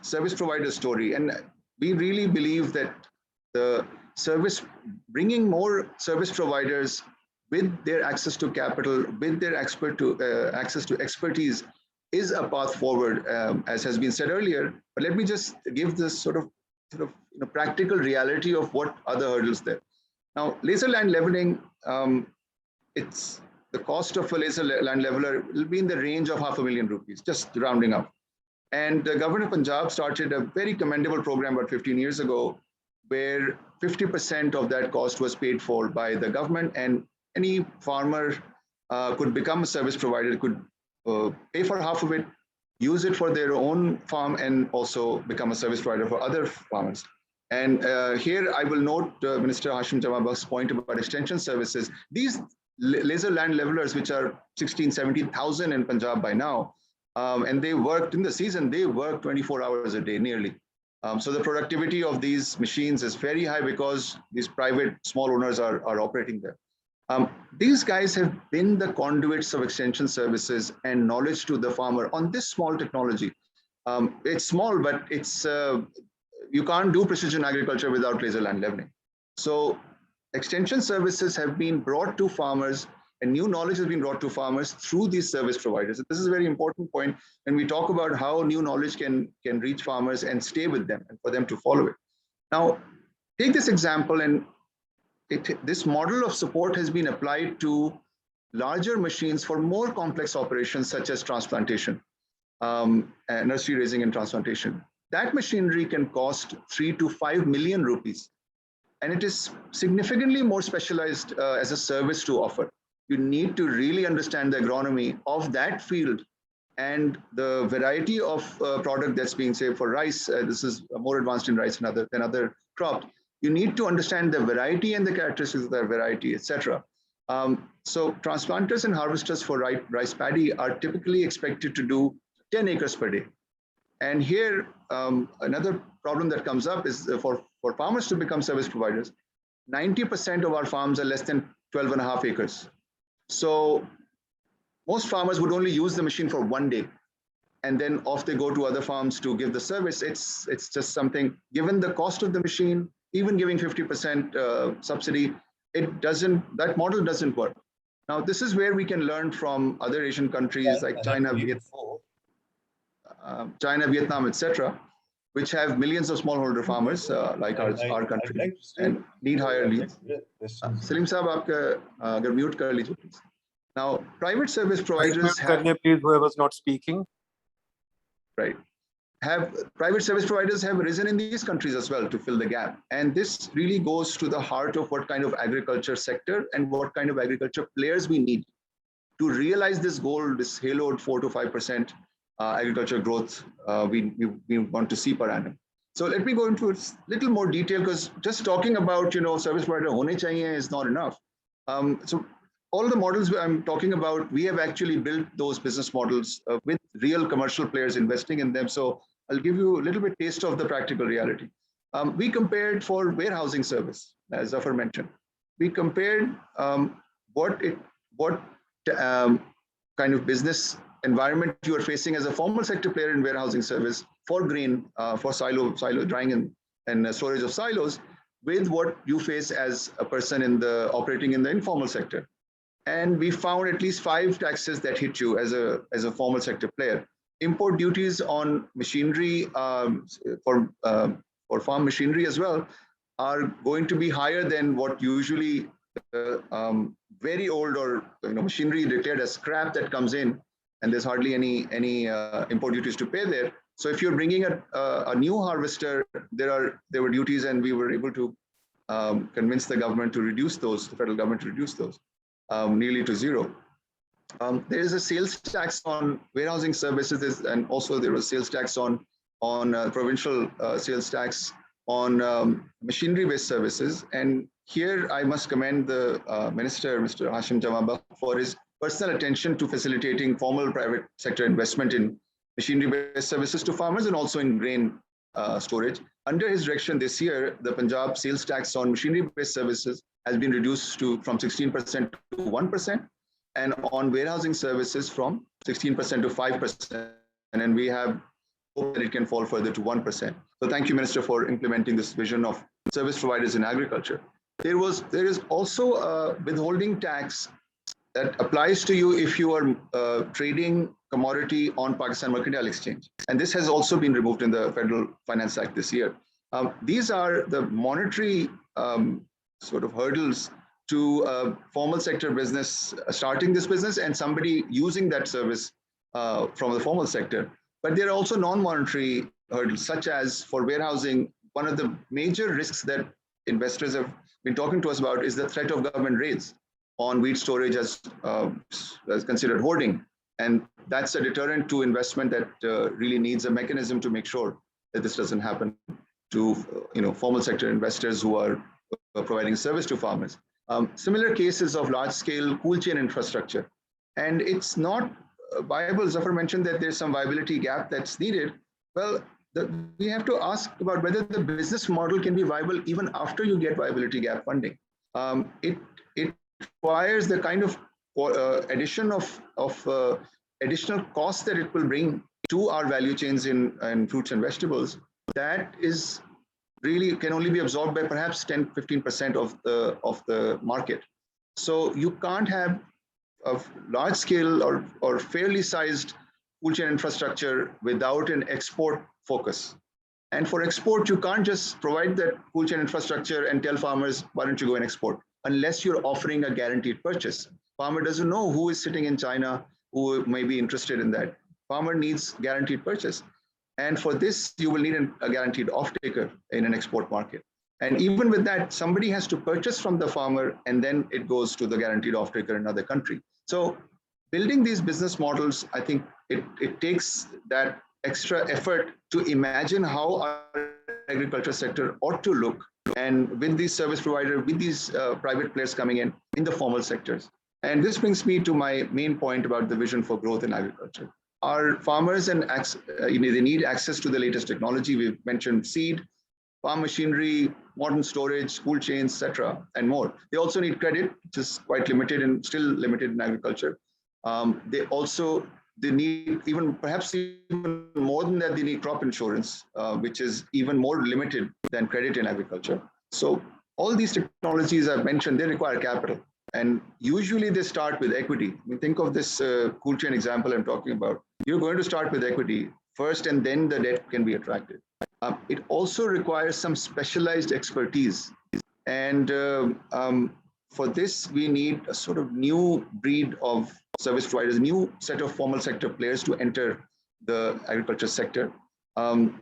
service provider story. And we really believe that the bringing more service providers with their access to capital, with their access to expertise is a path forward, as has been said earlier. But let me just give this sort of practical reality of what are the hurdles there. Now, laser land leveling, it's the cost of a laser land leveler will be in the range of ₹500,000, just rounding up. And the government of Punjab started a very commendable program about 15 years ago, where 50% of that cost was paid for by the government, and any farmer could become a service provider, could pay for half of it, use it for their own farm, and also become a service provider for other farmers. And here I will note Minister Hashim Jamabakh's point about extension services. These laser land levelers, which are 16, 17,000 in Punjab by now, and they worked in the season, they work 24 hours a day nearly. So the productivity of these machines is very high because these private small owners are operating there. These guys have been the conduits of extension services and knowledge to the farmer on this small technology. It's small, but it's you can't do precision agriculture without laser land leveling. So extension services have been brought to farmers, and new knowledge has been brought to farmers through these service providers. This is a very important point when we talk about how new knowledge can reach farmers and stay with them and for them to follow it. Now, take this example, and this model of support has been applied to larger machines for more complex operations such as transplantation, nursery raising and transplantation. That machinery can cost 3 to 5 million rupees. And it is significantly more specialized as a service to offer. You need to really understand the agronomy of that field and the variety of product that's being saved for rice. This is more advanced in rice than other crops. You need to understand the variety and the characteristics of that variety, etc. So transplanters and harvesters for rice paddy are typically expected to do 10 acres per day. And here, another problem that comes up is for farmers to become service providers, 90% of our farms are less than 12.5 acres. So most farmers would only use the machine for one day, and then off they go to other farms to give the service. It's just something, given the cost of the machine, even giving 50% subsidy, that model doesn't work. Now, this is where we can learn from other Asian countries like China, Vietnam, etc., which have millions of smallholder farmers like our country and need higher leads. Salim Saab, aapka mute kar lijiye, please. Now, private service providers please, whoever's not speaking. Right. Private service providers have risen in these countries as well to fill the gap. And this really goes to the heart of what kind of agriculture sector and what kind of agriculture players we need to realize this goal, this haloed 4 to 5% agriculture growth we want to see per annum. So let me go into a little more detail, because just talking about service provider hone chahiye is not enough. So all the models I'm talking about, we have actually built those business models with real commercial players investing in them. So I'll give you a little bit taste of the practical reality. We compared for warehousing service, as Zafar mentioned. We compared what kind of business environment you are facing as a formal sector player in warehousing service for grain, for silo drying and storage of silos, with what you face as a person operating in the informal sector. And we found at least 5 taxes that hit you as a formal sector player. Import duties on machinery for farm machinery as well are going to be higher than what usually very old or machinery declared as scrap that comes in, and there's hardly any import duties to pay there. So if you're bringing a new harvester, there were duties, and we were able to convince the government to reduce those, the federal government to reduce those nearly to zero. There is a sales tax on warehousing services, and also there was sales tax on provincial sales tax on machinery-based services. And here I must commend the Minister, Mr. Hashim Jamabakht, for his personal attention to facilitating formal private sector investment in machinery-based services to farmers and also in grain storage. Under his direction this year, the Punjab sales tax on machinery-based services has been reduced from 16% to 1%, and on warehousing services from 16% to 5%. And then we have that it can fall further to 1%. So thank you, Minister, for implementing this vision of service providers in agriculture. There is also a withholding tax that applies to you if you are trading commodity on Pakistan Mercantile Exchange. And this has also been removed in the Federal Finance Act this year. These are the monetary sort of hurdles to formal sector business, starting this business and somebody using that service from the formal sector. But there are also non-monetary hurdles, such as for warehousing. One of the major risks that investors have been talking to us about is the threat of government raids on wheat storage as considered hoarding. And that's a deterrent to investment that really needs a mechanism to make sure that this doesn't happen to formal sector investors who are providing service to farmers. Similar cases of large-scale cool chain infrastructure. And it's not viable. Zafar mentioned that there's some viability gap that's needed. Well, we have to ask about whether the business model can be viable even after you get viability gap funding. It requires the kind of addition of additional costs that it will bring to our value chains in fruits and vegetables. That is really can only be absorbed by perhaps 10-15% of the market. So you can't have a large scale or fairly sized cool chain infrastructure without an export focus. And for export, you can't just provide that cool chain infrastructure and tell farmers, why don't you go and export, unless you're offering a guaranteed purchase. Farmer doesn't know who is sitting in China who may be interested in that. Farmer needs guaranteed purchase. And for this, you will need a guaranteed off-taker in an export market. And even with that, somebody has to purchase from the farmer, and then it goes to the guaranteed off-taker in another country. So building these business models, I think it takes that extra effort to imagine how our agriculture sector ought to look, and with these service providers, with these private players coming in the formal sectors. And this brings me to my main point about the vision for growth in agriculture. Our farmers and they need access to the latest technology. We've mentioned seed, farm machinery, modern storage, cool chains, etc., and more. They also need credit, which is quite limited and still limited in agriculture. They need perhaps even more than that, they need crop insurance, which is even more limited than credit in agriculture. So all these technologies I've mentioned, they require capital. And usually they start with equity. I mean, think of this cool chain example I'm talking about. You're going to start with equity first, and then the debt can be attracted. It also requires some specialized expertise. And for this, we need a sort of new breed of service providers, a new set of formal sector players to enter the agriculture sector and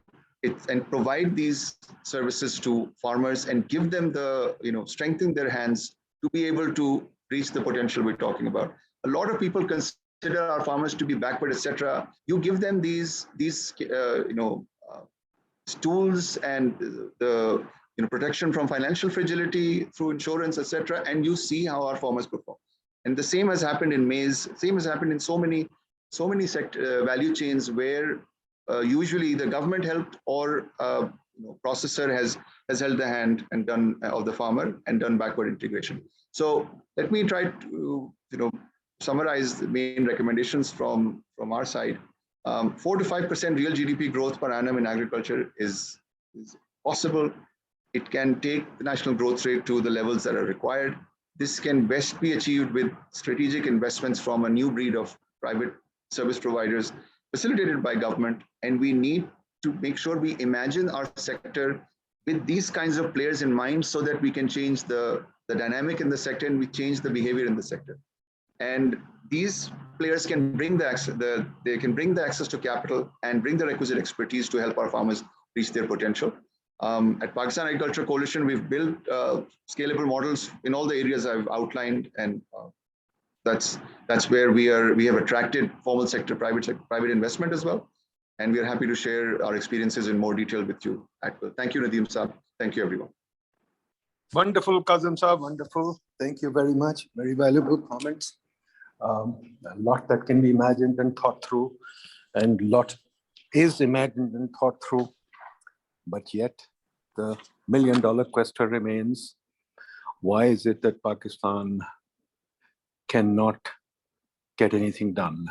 provide these services to farmers and give them the, strengthen their hands to be able to reach the potential we're talking about. A lot of people consider our farmers to be backward, etc. You give them these tools and the protection from financial fragility through insurance, etc., and you see how our farmers perform. And the same has happened in maize. Same has happened in so many value chains where usually the government helped or processor has held the hand and done of the farmer and done backward integration. So let me try to summarize the main recommendations from our side. 4 to 5% real GDP growth per annum in agriculture is possible. It can take the national growth rate to the levels that are required. This can best be achieved with strategic investments from a new breed of private service providers facilitated by government. And we need to make sure we imagine our sector with these kinds of players in mind so that we can change the dynamic in the sector and we change the behavior in the sector. And these players can bring the access to capital and bring the requisite expertise to help our farmers reach their potential. At Pakistan Agriculture Coalition, we've built scalable models in all the areas I've outlined, and that's where we have attracted formal sector, private investment as well, and we are happy to share our experiences in more detail with you. Thank you, Nadeem Saab. Thank you, everyone. Wonderful, Kazim Saab, wonderful. Thank you very much. Very valuable comments. A lot that can be imagined and thought through, and a lot is imagined and thought through. But yet, the million-dollar question remains, why is it that Pakistan cannot get anything done?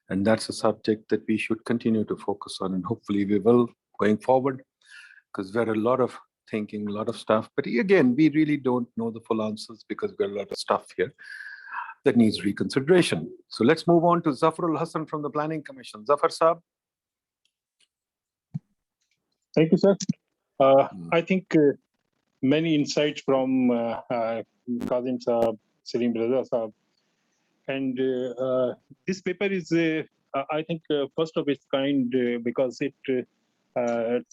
And that's a subject that we should continue to focus on, and hopefully we will going forward, because there are a lot of thinking, a lot of stuff. But again, we really don't know the full answers because there are a lot of stuff here that needs reconsideration. So let's move on to Zafar Hassan from the Planning Commission. Zafar Saab. Thank you, sir. I think many insights from Kazim Saab, Salim, Raza Saab. And this paper is, I think, first of its kind because it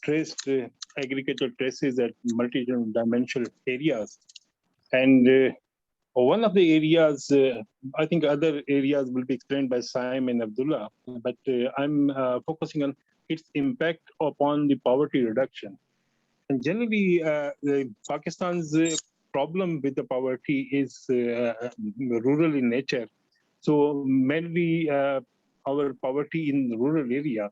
traced agricultural traces at multi-dimensional areas. And one of the areas, I think other areas will be explained by Sayem and Abedullah, but I'm focusing on its impact upon the poverty reduction. And generally, Pakistan's problem with the poverty is rural in nature. So mainly our poverty in rural area.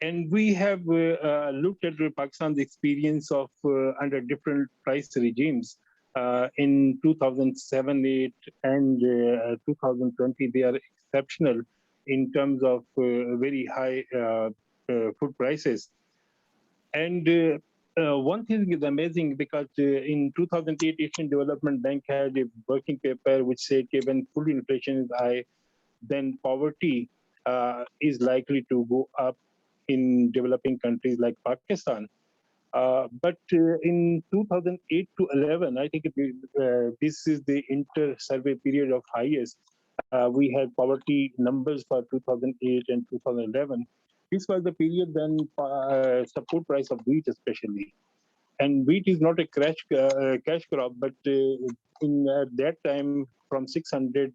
And we have looked at Pakistan's experience of under different price regimes. In 2007, 8, and 2020, they are exceptional in terms of very high food prices. And one thing is amazing because in 2008, Asian Development Bank had a working paper which said when food inflation is high, then poverty is likely to go up in developing countries like Pakistan. But in 2008 to 11, I think this is the inter-survey period of highest. We had poverty numbers for 2008 and 2011. This was the period when support price of wheat especially. And wheat is not a cash crop, but in at that time from 600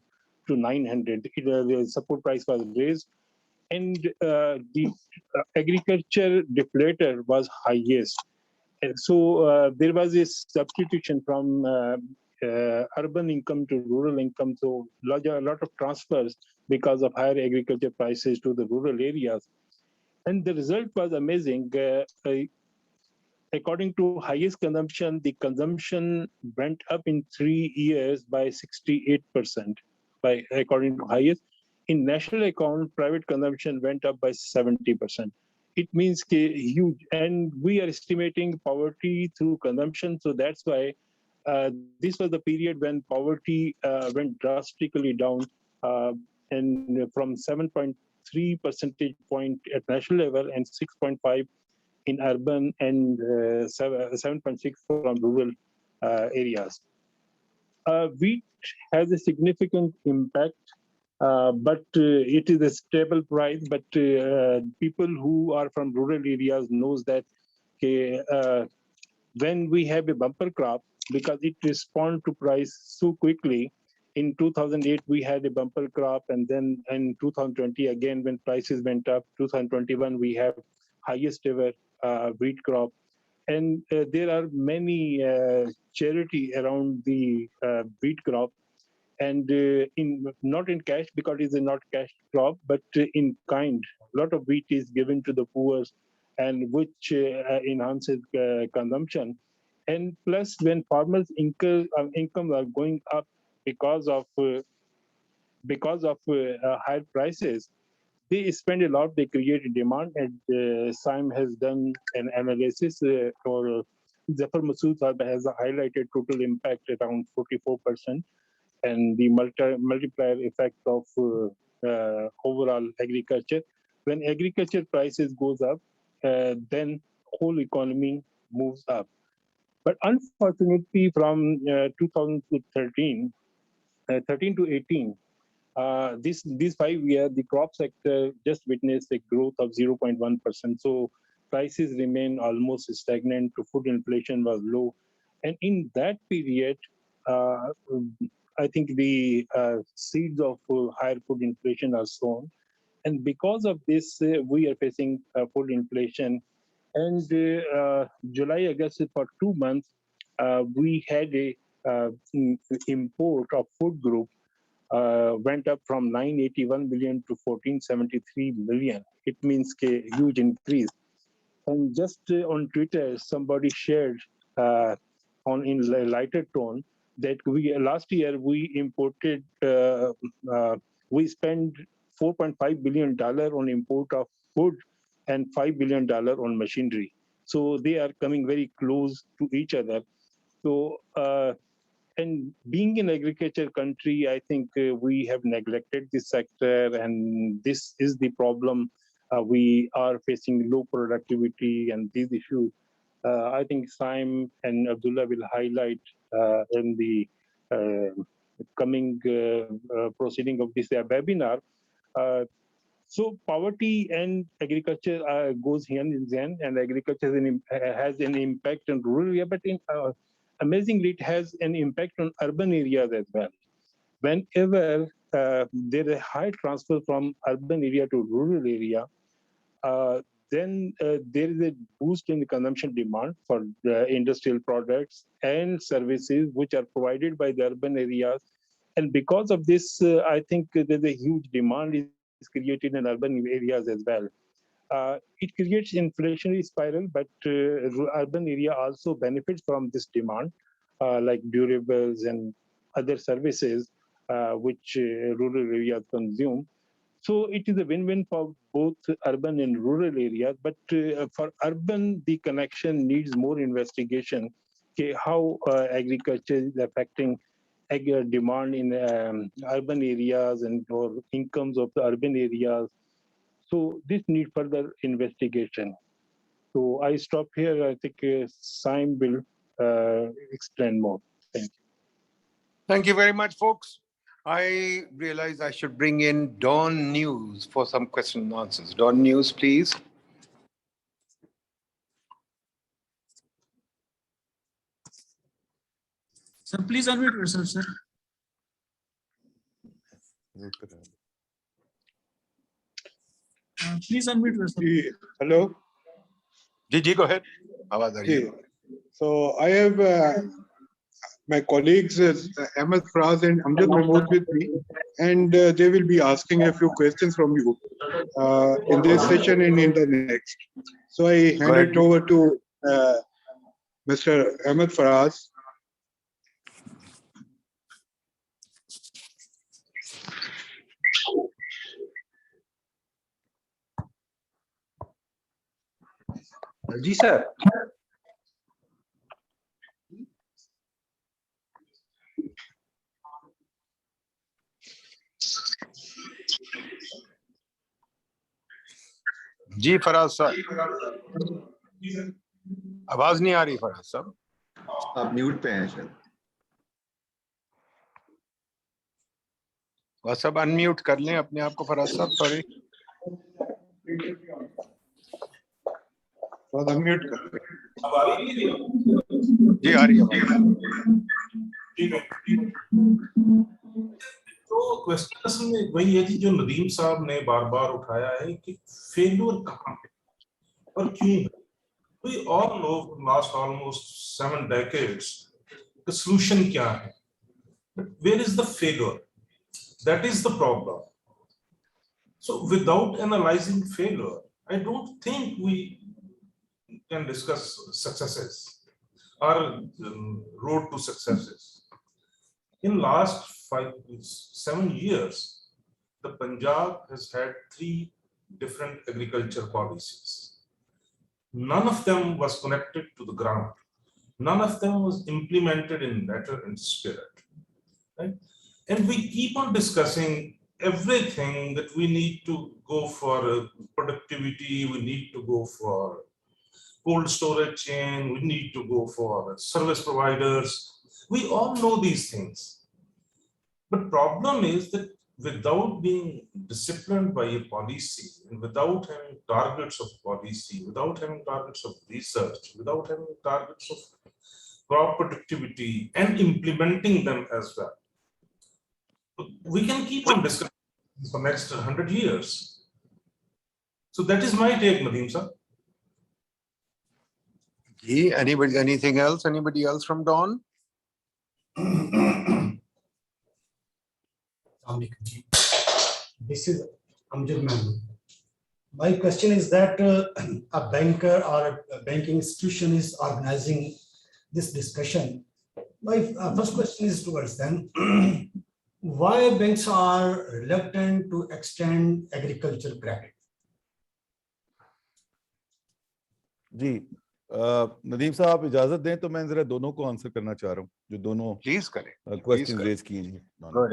to 900, the support price was raised. And the agriculture deflator was highest. And so there was a substitution from urban income to rural income. So a lot of transfers because of higher agriculture prices to the rural areas. And the result was amazing. According to highest consumption, the consumption went up in 3 years by 68%, according to highest. In national account, private consumption went up by 70%. It means huge, and we are estimating poverty through consumption. So that's why this was the period when poverty went drastically down, and from 7.3 percentage point at national level and 6.5 in urban and 7.6 from rural areas. Wheat has a significant impact. But it is a stable price. But people who are from rural areas knows that when we have a bumper crop, because it responds to price so quickly. In 2008, we had a bumper crop, and then in 2020, again, when prices went up, 2021, we have highest ever wheat crop. And there are many charity around the wheat crop. And not in cash, because it's a not cash crop, but in kind. A lot of wheat is given to the poor, and which enhances consumption. And plus, when farmers' income are going up because of higher prices, they spend a lot. They create a demand, and Sayem has done an analysis for Zafar Masud has highlighted total impact around 44%. And the multiplier effect of overall agriculture. When agriculture prices goes up, then whole economy moves up. But unfortunately, from 2013 to 18, these 5 years, the crop sector just witnessed a growth of 0.1%. So prices remain almost stagnant. Food inflation was low. And in that period, I think the seeds of higher food inflation are sown. And because of this, we are facing food inflation. And July, August, for 2 months, we had a import of food group went up from 981 million to 1473 million. It means a huge increase. And just on Twitter, somebody shared in a lighter tone that last year we imported, we spent $4.5 billion on import of food and $5 billion on machinery. So they are coming very close to each other. So, and being an agriculture country, I think we have neglected this sector, and this is the problem. We are facing low productivity and these issues. I think Sayem and Abedullah will highlight in the coming proceeding of this webinar. So poverty and agriculture goes hand in hand, and agriculture has an impact on rural area, but amazingly, it has an impact on urban areas as well. Whenever there is a high transfer from urban area to rural area, then there is a boost in the consumption demand for industrial products and services which are provided by the urban areas. And because of this, I think there's a huge demand is created in urban areas as well. It creates inflationary spiral, but urban area also benefits from this demand, like durables and other services which rural areas consume. So it is a win-win for both urban and rural areas. But for urban, the connection needs more investigation. Okay, how agriculture is affecting demand in urban areas and or incomes of the urban areas. So this needs further investigation. So I stop here. I think Sayem will explain more. Thank you. Thank you very much, folks. I realize I should bring in Dawn News for some question and answers. Dawn News, please. Sir, please unmute yourself, sir. Please unmute yourself. Hello. Ji, go ahead. So I have my colleagues Ahmed Faraz and Amjad Mahmood with me, and they will be asking a few questions from you in this session and in the next. So I hand it over to Mr. Ahmed Faraz. Ji, sir. जी फराज साहब, आवाज नहीं आ रही फराज साहब। आप mute पे हैं शायद। बस अब अनम्यूट कर लें अपने आप को फराज साहब, सॉरी। अनम्यूट कर लें। जी आ रही है। तो क्वेश्चन असल में वही है कि जो नदीम साहब ने बार बार उठाया है कि फेल्योर कहाँ है और क्यों है। We all know from last almost 7 decades the solution क्या है, but where is the failure? That is the problem. So without analyzing failure, I don't think we can discuss successes or road to successes. In last 7 years, the Punjab has had 3 different agriculture policies. None of them was connected to the ground. None of them was implemented in letter and spirit. Right? And we keep on discussing everything that we need to go for productivity, we need to go for cold storage chain, we need to go for service providers. We all know these things. But problem is that without being disciplined by a policy and without having targets of policy, without having targets of research, without having targets of crop productivity and implementing them as well, we can keep on discussing for next 100 years. So that is my take, Nadeem sir. Anybody, anything else? Anybody else from Dawn? This is Amjad Mahmood. My question is that a banker or a banking institution is organizing this discussion. My first question is towards them. why banks are reluctant to extend agriculture credit? जी नदीम साहब आप इजाजत दें तो मैं जरा दोनों को answer करना चाह रहा हूँ जो दोनों प्लीज करें क्वेश्चन रेज किए जी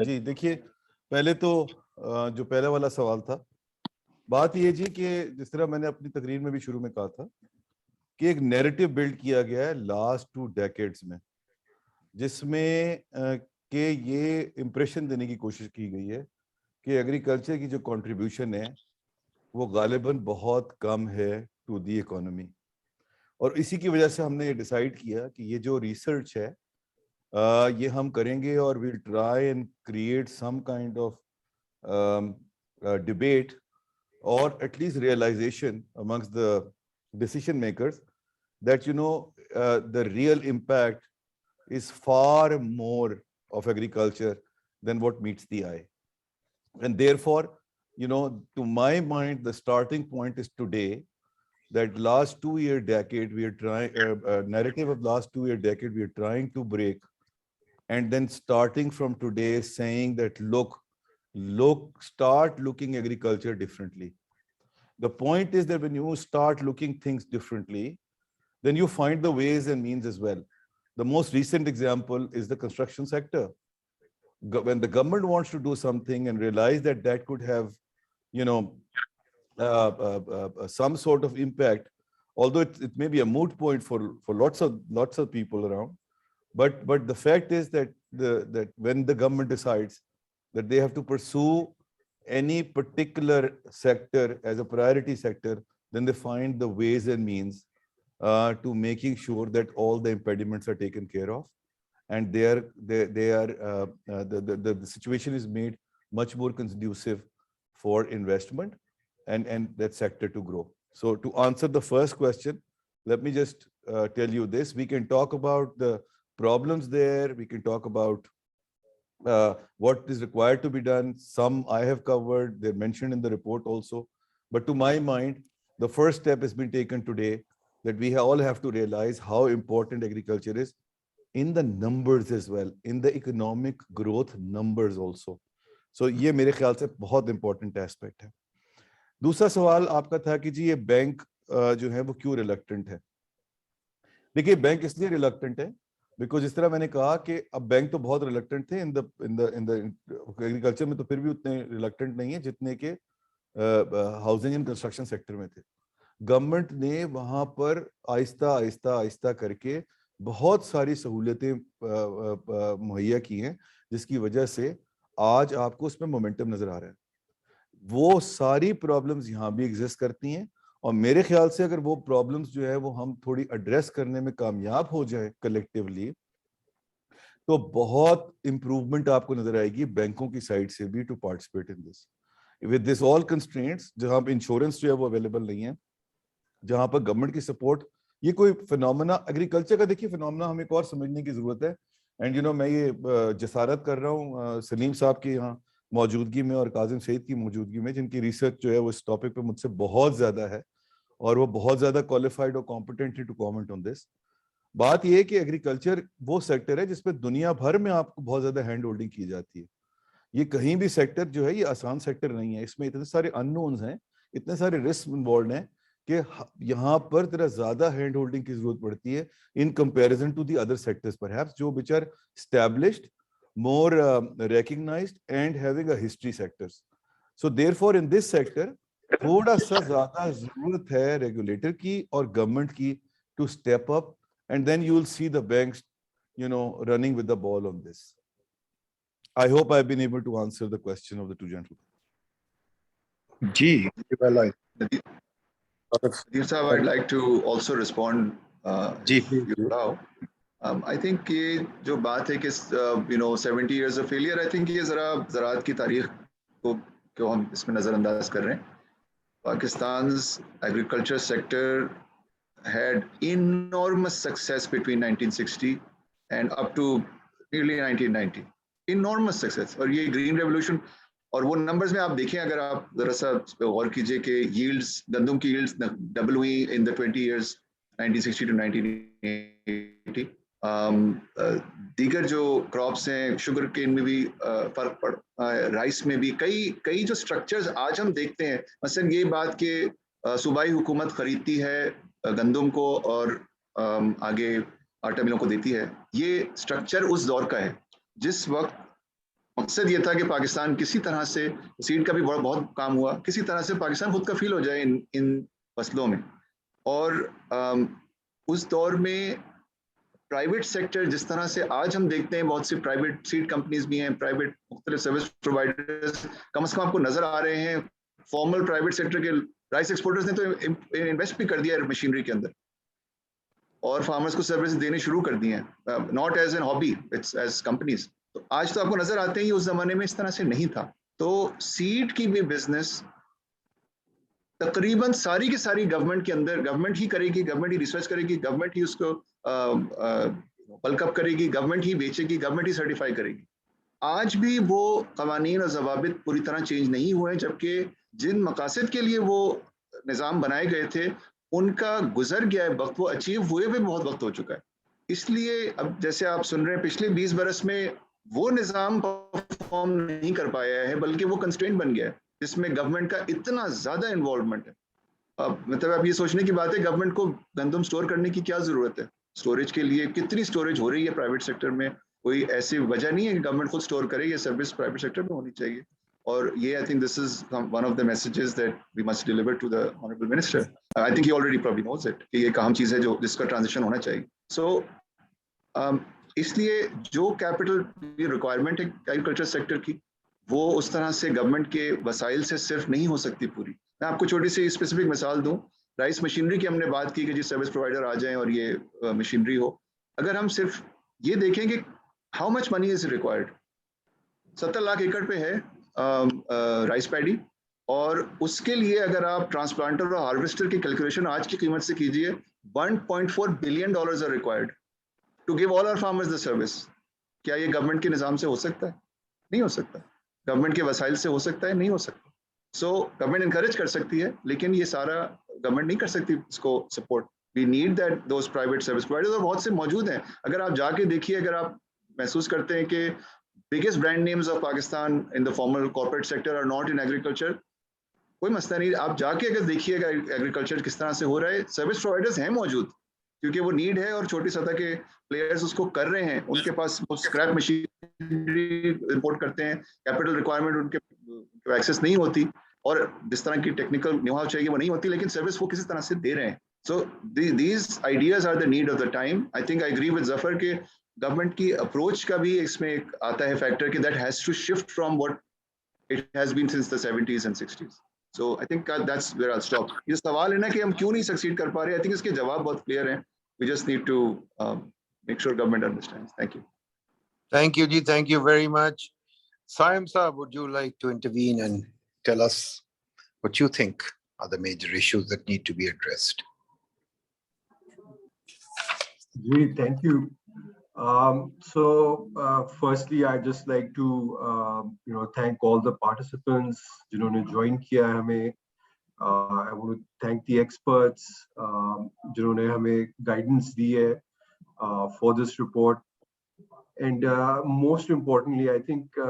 जी देखिए पहले तो जो पहले वाला सवाल था बात ये जी कि जिस तरह मैंने अपनी तकरीर में भी शुरू में कहा था कि एक नैरेटिव बिल्ड किया गया है लास्ट 2 डेकेड्स में जिसमें कि ये इम्प्रेशन देने की कोशिश की गई है कि एग्रीकल्चर की जो कंट्रीब्यूशन है वो गालिबन बहुत कम है टू दी इकोनॉमी और इसी की वजह से हमने ये डिसाइड किया कि ये जो रिसर्च है ये हम करेंगे और will try and create some kind of debate or at least realization amongst the decision makers that the real impact is far more of agriculture than what meets the eye, and therefore to my mind the starting point is today that last 2-year decade we are trying narrative of last 2-year decade we are trying to break, and then starting from today saying that look start looking agriculture differently. The point is that when you start looking things differently, then you find the ways and means as well. The most recent example is the construction sector. When the government wants to do something and realize that that could have, some sort of impact, although it may be a moot point for lots of people around, but the fact is that that when the government decides that they have to pursue any particular sector as a priority sector, then they find the ways and means to making sure that all the impediments are taken care of, and the situation is made much more conducive for investment and that sector to grow. So to answer the first question, let me just tell you this. We can talk about the problems there. We can talk about what is required to be done. Some I have covered, they're mentioned in the report also. But to my mind, the first step has been taken today that we all have to realize how important agriculture is in the numbers as well, in the economic growth numbers also. So ये मेरे ख्याल से बहुत important aspect है. दूसरा सवाल आपका था कि जी ये बैंक जो है वो क्यों रिलक्टेंट है. देखिए बैंक इसलिए रिलक्टेंट है बिकॉज जिस तरह मैंने कहा कि अब बैंक तो बहुत रिलक्टेंट थे इन द एग्रीकल्चर में, तो फिर भी उतने रिलक्टेंट नहीं है जितने के हाउसिंग एंड कंस्ट्रक्शन सेक्टर में थे. गवर्नमेंट ने वहां पर आहिस्ता करके बहुत सारी सहूलियतें मुहैया की हैं जिसकी वजह से आज आपको उसमें मोमेंटम नजर आ रहा है. वो सारी प्रॉब्लम्स यहाँ भी एग्जिस्ट करती हैं और मेरे ख्याल से अगर वो प्रॉब्लम्स जो है वो हम थोड़ी एड्रेस करने में कामयाब हो जाए कलेक्टिवली, तो बहुत इंप्रूवमेंट आपको नजर आएगी बैंकों की साइड से भी to participate in this. With this all constraints, जहां पर इंश्योरेंस जो है वो अवेलेबल नहीं है, जहां पर गवर्नमेंट की सपोर्ट, ये कोई फिनोमेना एग्रीकल्चर का देखिए फिनोमेना हमें एक और समझने की जरूरत है. एंड मैं ये जसारत कर रहा हूँ सलीम साहब की यहाँ मौजूदगी में और काजिम सईद की मौजूदगी में, जिनकी रिसर्च जो है वो इस टॉपिक पे मुझसे बहुत ज्यादा है और वो बहुत ज्यादा क्वालिफाइड और competent to comment on this. बात ये है कि एग्रीकल्चर वो सेक्टर है जिसपे दुनिया भर में आपको बहुत ज्यादा हैंड होल्डिंग की जाती है. ये कहीं भी सेक्टर जो है ये आसान सेक्टर नहीं है. इसमें इतने सारे अननोन्स हैं, इतने सारे रिस्क इन्वॉल्व हैं कि यहाँ पर तेरा ज्यादा हैंड होल्डिंग की जरूरत पड़ती है in comparison to the other sectors perhaps जो which are established, more recognized and having a history sectors. So therefore in this sector थोड़ा सा ज्यादा जरूरत है रेगुलेटर की और गवर्नमेंट की to step up, and then you will see the banks running with the ball on this. I hope I've been able to answer the question of the two gentlemen. Ji, well, Nadeem sahab, I'd like to also respond. Ji, you allow. I think ये जो बात है कि 70 years of failure, I think ये जरा ज़राअत की तारीख को क्यों हम इसमें नज़रअंदाज कर रहे हैं. Pakistan's agriculture sector had enormous success between 1960 and up to nearly 1990. Enormous success. और ये green revolution और वो numbers में आप देखें, अगर आप जरा सा गौर कीजिए कि yields, गंदम की yields double हुई in the 20 years 1960 to 1980. दीगर जो क्रॉप्स हैं, शुगर केन में भी फर्क पड़, राइस में भी कई जो स्ट्रक्चर्स आज हम देखते हैं, मसलन ये बात कि सूबाई हुकूमत खरीदती है गंदम को और आगे आटा मिलों को देती है, ये स्ट्रक्चर उस दौर का है जिस वक्त मकसद ये था कि पाकिस्तान किसी तरह से, सीड का भी बहुत काम हुआ, किसी तरह से पाकिस्तान खुद का फील हो जाए इन फसलों में। और उस दौर में प्राइवेट सेक्टर जिस तरह से आज हम देखते हैं, बहुत सी प्राइवेट सीड कंपनीज भी हैं, प्राइवेट मुख्तलिफ सर्विस प्रोवाइडर्स कम से कम आपको नजर आ रहे हैं। फॉर्मल प्राइवेट सेक्टर के राइस एक्सपोर्टर्स ने तो इन्वेस्ट भी कर दिया है मशीनरी के अंदर और फार्मर्स को सर्विस देने शुरू कर दी हैं, not as an hobby, it's as companies. तो आज तो आपको नजर आते हैं, ये उस जमाने में इस तरह से नहीं था। तो सीड की भी बिजनेस तकरीबन सारी की सारी गवर्नमेंट के अंदर, गवर्नमेंट ही करेगी, गवर्नमेंट ही रिसर्च करेगी, गवर्नमेंट ही उसको बल्कअप करेगी, गवर्नमेंट ही बेचेगी, गवर्नमेंट ही सर्टिफाई करेगी। आज भी वो कवानीन और जवाबित पूरी तरह चेंज नहीं हुए, जबकि जिन मकासद के लिए वो निज़ाम बनाए गए थे उनका गुजर गया है वक्त, वो अचीव हुए भी बहुत वक्त हो चुका है। इसलिए अब जैसे आप सुन रहे हैं, पिछले 20 बरस में वो निज़ाम परफॉर्म नहीं कर पाया है, बल्कि वो कंस्ट्रेंट बन गया है जिसमें गवर्नमेंट का इतना ज़्यादा इन्वॉल्वमेंट है। अब मतलब आप ये सोचने की बात है, गवर्नमेंट को गंदम स्टोर करने की क्या ज़रूरत है? स्टोरेज के लिए कितनी स्टोरेज हो रही है प्राइवेट सेक्टर में, कोई ऐसी वजह नहीं है कि गवर्नमेंट खुद स्टोर करे, ये सर्विस प्राइवेट सेक्टर में होनी चाहिए। और ये I think this is one of the messages that we must deliver to the honourable minister. I think he already probably knows it कि ये एक अहम चीज़ है जो जिसका ट्रांजिशन होना चाहिए। सो इसलिए जो कैपिटल रिक्वायरमेंट है एग्रीकल्चर सेक्टर की, वो उस तरह से गवर्नमेंट के वसाइल से सिर्फ नहीं हो सकती पूरी। मैं आपको छोटी सी स्पेसिफिक मिसाल दूं, राइस मशीनरी की हमने बात की कि जी सर्विस प्रोवाइडर आ जाएं और ये मशीनरी हो। अगर हम सिर्फ ये देखें कि how much money is required, 70 lakh एकड़ पे है राइस पैडी, और उसके लिए अगर आप ट्रांसप्लांटर और हार्वेस्टर की कैलकुलेशन आज की कीमत से कीजिए, $1.4 billion are required to give all our farmers the service. क्या ये गवर्नमेंट के निज़ाम से हो सकता है? नहीं हो सकता। गवर्नमेंट के वसाइल से हो सकता है? नहीं हो सकता। सो गवर्नमेंट इनकरेज कर सकती है, लेकिन ये सारा गवर्नमेंट नहीं कर सकती इसको support. We need that those private service providers, और बहुत से मौजूद हैं। अगर आप जाके देखिए, अगर आप महसूस करते हैं कि biggest brand names of Pakistan in the formal corporate sector are not in agriculture, कोई मसला नहीं। आप जाके अगर देखिएगा एग्रीकल्चर किस तरह से हो रहा है, सर्विस प्रोवाइडर्स हैं मौजूद, क्योंकि वो नीड है और छोटी सतह के प्लेयर्स उसको कर रहे हैं। उनके पास वो स्क्रैप मशीनरी इंपोर्ट करते हैं, कैपिटल रिक्वायरमेंट उनके एक्सेस नहीं होती, और जिस तरह की टेक्निकल न्यू चाहिए वो नहीं होती, लेकिन सर्विस वो किसी तरह से दे रहे हैं। So these ideas are the need of the time. I think I agree with Zafar के गवर्नमेंट की अप्रोच का भी इसमें एक आता है फैक्टर कि that has to shift from what it has been since the 70s and 60s। So I think that's where I'll stop. ये सवाल है ना कि हम क्यों नहीं सक्सीड कर पा रहे, I think इसके जवाब बहुत क्लियर हैं. We just need to make sure government understands. Thank you. Thank you, Ji. Thank you very much. Sayem Saab, would you like to intervene and tell us what you think are the major issues that need to be addressed? Ji, thank you. Firstly, I'd just like to thank all the participants जिन्होंने join किया हमें. I want to thank the experts जिन्होंने हमें guidance दी है for this report. And most importantly, I think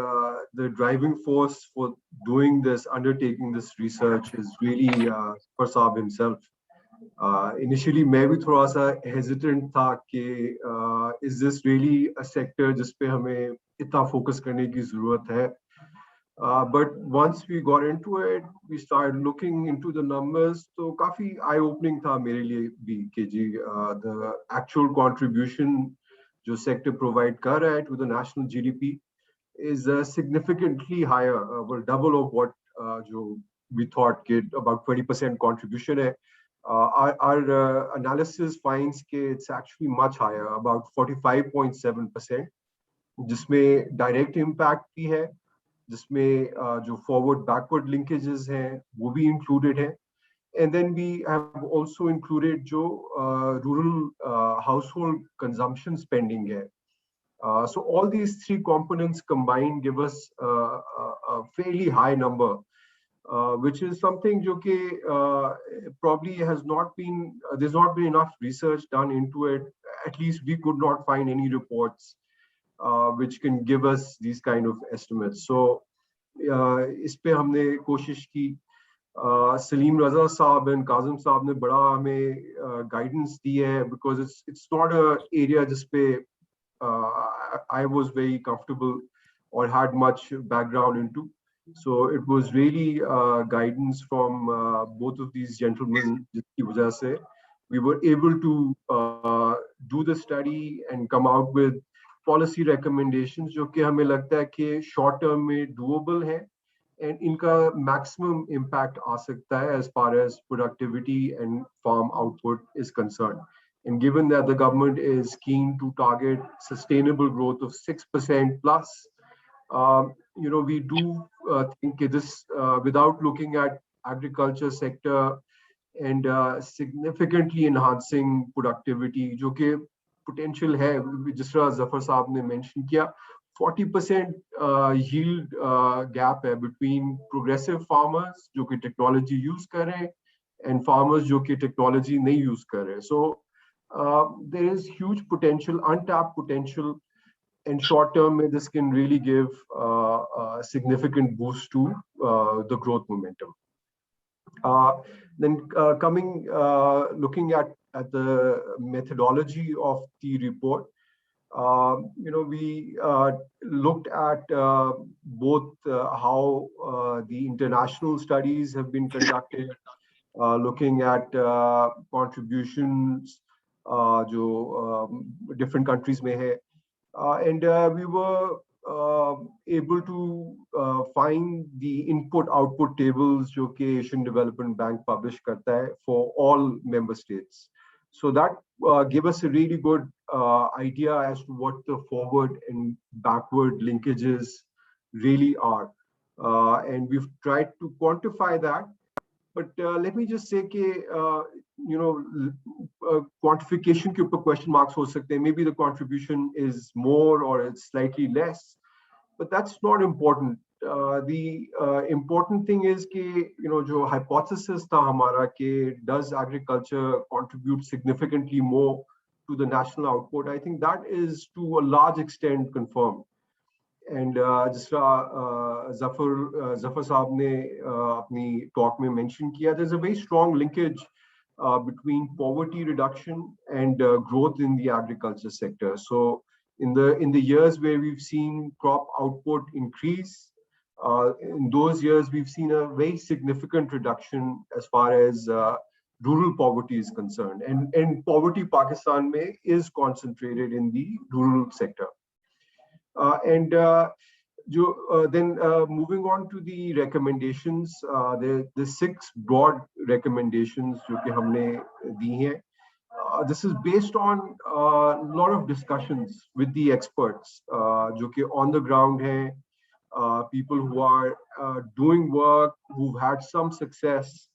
the driving force for doing this, undertaking this research is really Zafar Saab himself. Initially, मैं भी थोड़ा सा hesitant था कि is this really a sector जिस पे हमें इतना focus करने की ज़रूरत है? But once we got into it, we started looking into the numbers. तो काफी eye-opening था मेरे लिए भी कि जी the actual contribution जो sector provide कर रहा है to the national GDP is significantly higher, well double of what जो we thought कि about 20% contribution है. Our analysis finds that it's actually much higher, about 45.7%, जिसमें direct impact भी है, जिसमें जो forward backward linkages हैं वो भी included हैं, and then we have also included जो rural household consumption spending है. So all these three components combined give us a fairly high number. Which is something जो कि probably has not been, there's not been enough research done into it at least we could not find any reports which can give us these kind of estimates. So इस पे हमने कोशिश की, Salim, Raza साहब and Kazim साहब ने बड़ा हमें guidance दी है, because it's not a area जिस पे I was very comfortable or had much background into. So it was really guidance from both of these gentlemen. जिसकी वजह से we were able to do the study and come out with policy recommendations जो कि हमें लगता है कि short term में doable है and इनका maximum impact आ सकता है as far as productivity and farm output is concerned. And given that the government is keen to target sustainable growth of 6% plus, we do think this, without looking at agriculture sector and significantly enhancing productivity, जो कि potential है, जिस तरह Zafar साहब ने mention किया, 40% yield gap है between progressive farmers जो कि technology use कर रहे हैं and farmers जो कि technology नहीं use कर रहे हैं. So there is huge potential, untapped potential, and short term this can really give a significant boost to the growth momentum. Then looking at the methodology of the report, we looked at both how the international studies have been conducted, looking at contributions जो different countries में है, and we were able to find the input-output tables जो कि Asian Development Bank publish करता है for all member states. So that gave us a really good idea as to what the forward and backward linkages really are, and we've tried to quantify that. But let me just say that quantification के ऊपर question marks हो सकते हैं. Maybe the contribution is more or it's slightly less, but that's not important. The important thing is कि जो hypothesis था हमारा कि does agriculture contribute significantly more to the national output? I think that is to a large extent confirmed. And जिस तरह Zafar साहब ने अपनी talk में mention किया, there's a very strong linkage between poverty reduction and growth in the agriculture sector. So in the years where we've seen crop output increase, in those years we've seen a very significant reduction as far as rural poverty is concerned, and poverty Pakistan mein is concentrated in the rural sector. And then moving on to the recommendations, the 6 broad recommendations जो कि हमने दी हैं. This is based on a lot of discussions with the experts जो कि on the ground हैं, people who are doing work, who've had some success,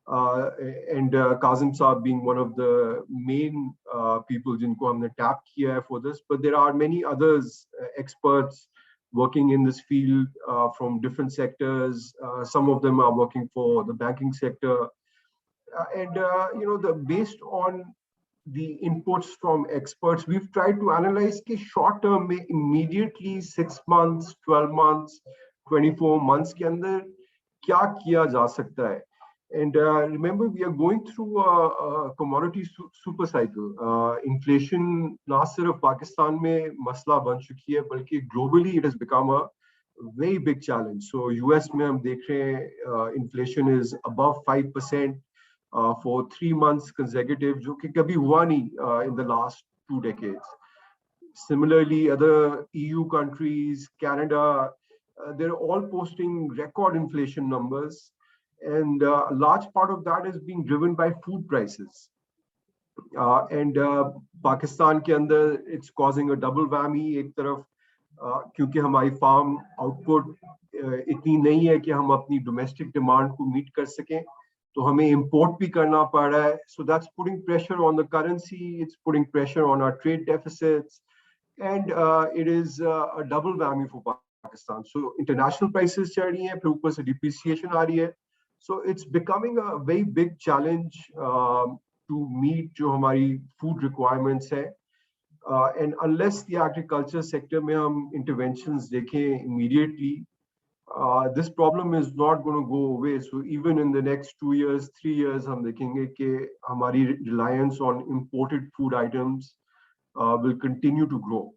and Kazim Saab being one of the main people जिनको हमने tap किया है for this. But there are many others, experts working in this field from different sectors. Some of them are working for the banking sector, and based on the inputs from experts, we've tried to analyze कि short term में immediately 6 months, 12 months, 24 months के अंदर क्या किया जा सकता है. And remember, we are going through a commodity super cycle. Inflation ना सिर्फ पाकिस्तान में मसला बन चुकी है, बल्कि globally it has become a very big challenge. So US में हम देख रहे हैं inflation is above 5% for 3 months consecutive, जो कि कभी हुआ नहीं in the last 2 decades. Similarly, other EU countries, Canada, they're all posting record inflation numbers. And a large part of that is being driven by food prices. And Pakistan के अंदर it's causing a double whammy. एक तरफ क्योंकि हमारी farm output इतनी नहीं है कि हम अपनी domestic demand को meet कर सकें, तो हमें import भी करना पड़ रहा है. So that's putting pressure on the currency. It's putting pressure on our trade deficits, and it is a double whammy for Pakistan. So international prices चढ़ रही हैं, फिर ऊपर से depreciation आ रही है. So it's becoming a very big challenge to meet जो हमारी food requirements है. And unless the agriculture sector में हम interventions देखें immediately, this problem is not going to go away. So even in the next 2 years, 3 years, हम देखेंगे कि हमारी reliance on imported food items will continue to grow.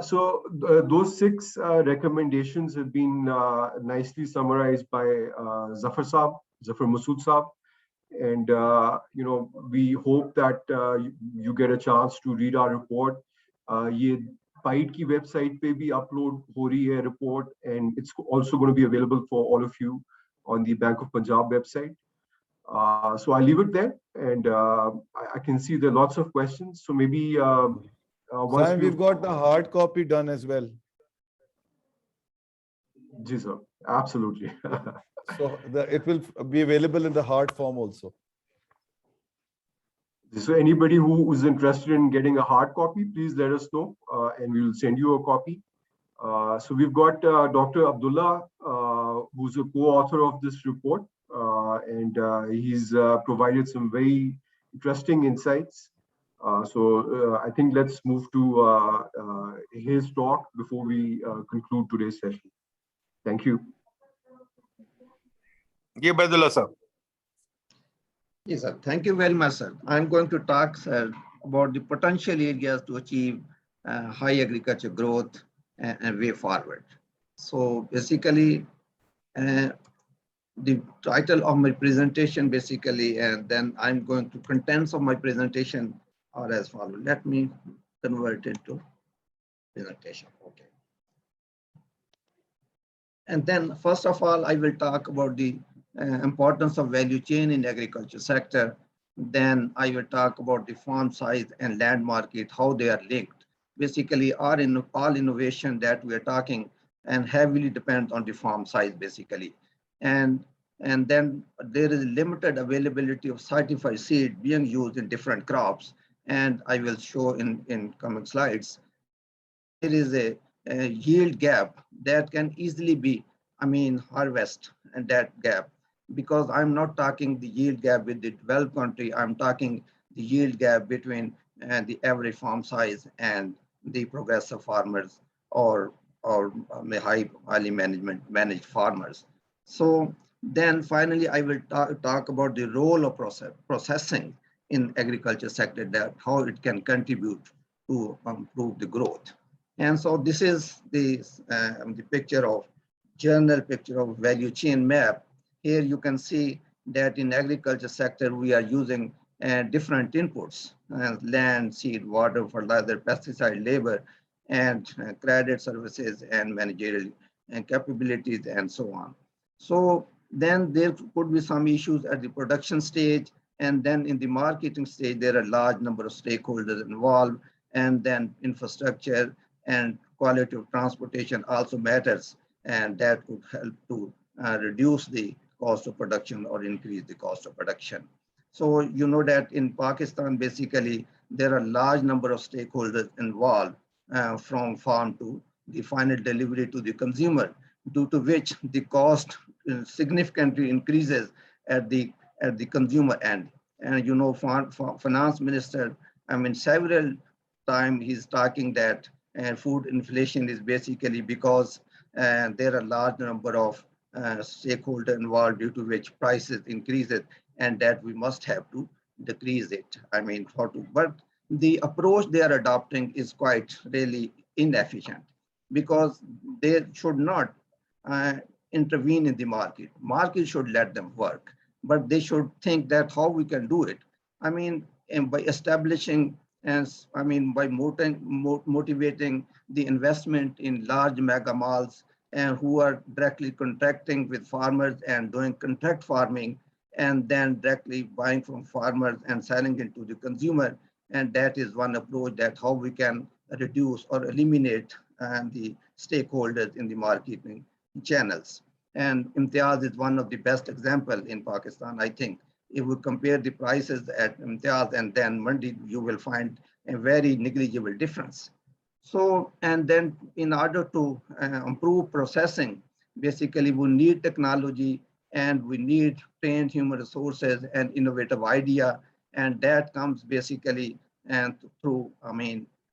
So those 6 recommendations have been nicely summarized by Zafar Masud Saab. And we hope that you get a chance to read our report. ये PIDE की website पे भी upload हो रही है report, and it's also going to be available for all of you on the Bank of Punjab website. So I'll leave it there, and I can see there are lots of questions. So maybe once we've got the hard copy done as well. Ji sir, absolutely. So it will be available in the hard form also. So anybody who is interested in getting a hard copy, please let us know, and we will send you a copy. So we've got Dr. Abedullah, who's a co-author of this report, and he's provided some very interesting insights. So I think let's move to his talk before we conclude today's session. Thank you. Abedullah sir. Yes, sir. Thank you very much, sir. I'm going to talk, sir, about the potential areas to achieve high agriculture growth and way forward. So basically, the title of my presentation basically, and then I'm going to contents of my presentation are as follows. Let me convert it to presentation. Okay. And then first of all, I will talk about the importance of value chain in agriculture sector. Then I will talk about the farm size and land market, how they are linked. Basically, all innovation that we are talking and heavily depends on the farm size basically. And then there is limited availability of certified seed being used in different crops. And I will show in coming slides. There is a yield gap that can easily be, harvest and that gap, because I'm not talking the yield gap with the developed country. I'm talking the yield gap between the average farm size and the progressive farmers or highly managed farmers. So then finally, I will talk about the role of processing in agriculture sector, that how it can contribute to improve the growth. And so this is the general picture of value chain map. Here you can see that in agriculture sector, we are using different inputs, land, seed, water, fertilizer, pesticide, labor, and credit services and managerial capabilities and so on. So then there could be some issues at the production stage, and then in the marketing stage, there are a large number of stakeholders involved, and then infrastructure and quality of transportation also matters, and that could help to reduce the cost of production or increase the cost of production. So you know that in Pakistan, basically, there are a large number of stakeholders involved from farm to the final delivery to the consumer, due to which the cost significantly increases at the consumer end. And you know, finance minister, several times he's talking that food inflation is basically because there are a large number of stakeholders involved, due to which prices increases, and that we must have to decrease it. But the approach they are adopting is quite really inefficient, because they should not intervene in the market. Market should let them work, but they should think that how we can do it. And by establishing by motivating the investment in large mega malls, and who are directly contracting with farmers and doing contract farming, and then directly buying from farmers and selling it to the consumer. And that is one approach, that how we can reduce or eliminate the stakeholders in the marketing channels. And Imtiaz is one of the best examples in Pakistan. I think if we compare the prices at Imtiaz and then Mandi, you will find a very negligible difference. So, and then in order to improve processing, basically we need technology, and we need trained human resources and innovative idea. And that comes basically and through,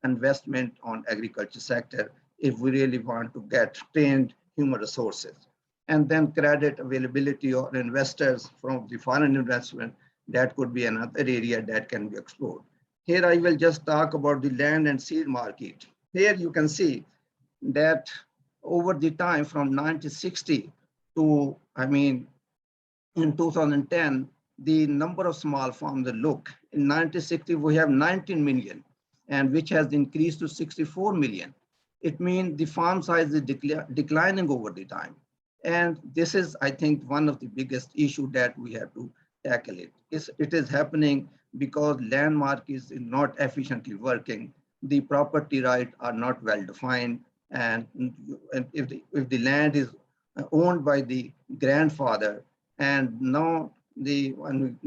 investment on agriculture sector if we really want to get trained human resources. And then credit availability or investors from the foreign investment, that could be another area that can be explored. Here I will just talk about the land and seed market. Here you can see that over the time from 1960 to, in 2010, the number of small farms look. In 1960, we have 19 million, and which has increased to 64 million. It means the farm size is declining over the time. And this is, I think, one of the biggest issue that we have to tackle it. It is happening because land market is not efficiently working. The property rights are not well defined. And if the land is owned by the grandfather, and now the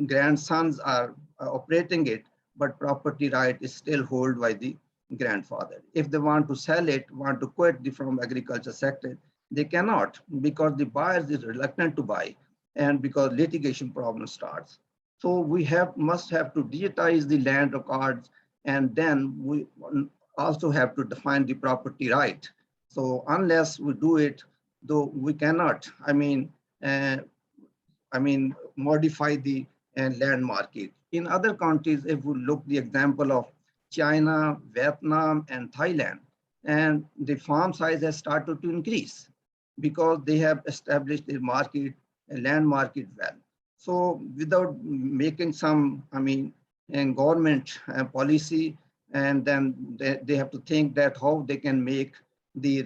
grandsons are operating it, but property right is still held by the grandfather. If they want to sell it, want to quit from agriculture sector, they cannot, because the buyers is reluctant to buy, and because litigation problem starts. So we must have to digitize the land records, and then we also have to define the property right. So unless we do it, though we cannot, modify the land market. In other countries, if we look the example of China, Vietnam, and Thailand, and the farm size has started to increase because they have established a market, a land market well. So without making some, government policy, and then they have to think that how they can make the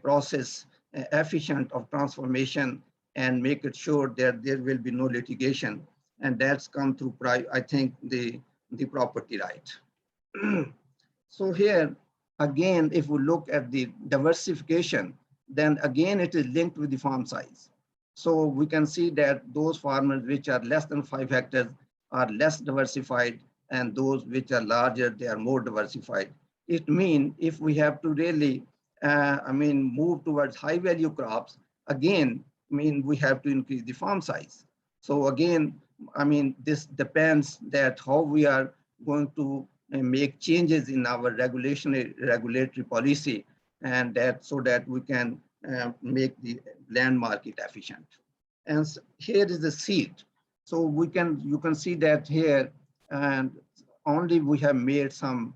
process efficient of transformation and make it sure that there will be no litigation. And that's come through, I think, the property right. So here, again, if we look at the diversification, then again, it is linked with the farm size. So we can see that those farmers which are less than 5 hectares are less diversified, and those which are larger, they are more diversified. It means if we have to really, move towards high value crops, again, we have to increase the farm size. So again, this depends that how we are going to make changes in our regulatory policy, and that so that we can make the land market efficient. And here is the seed. So you can see that here, and only we have made some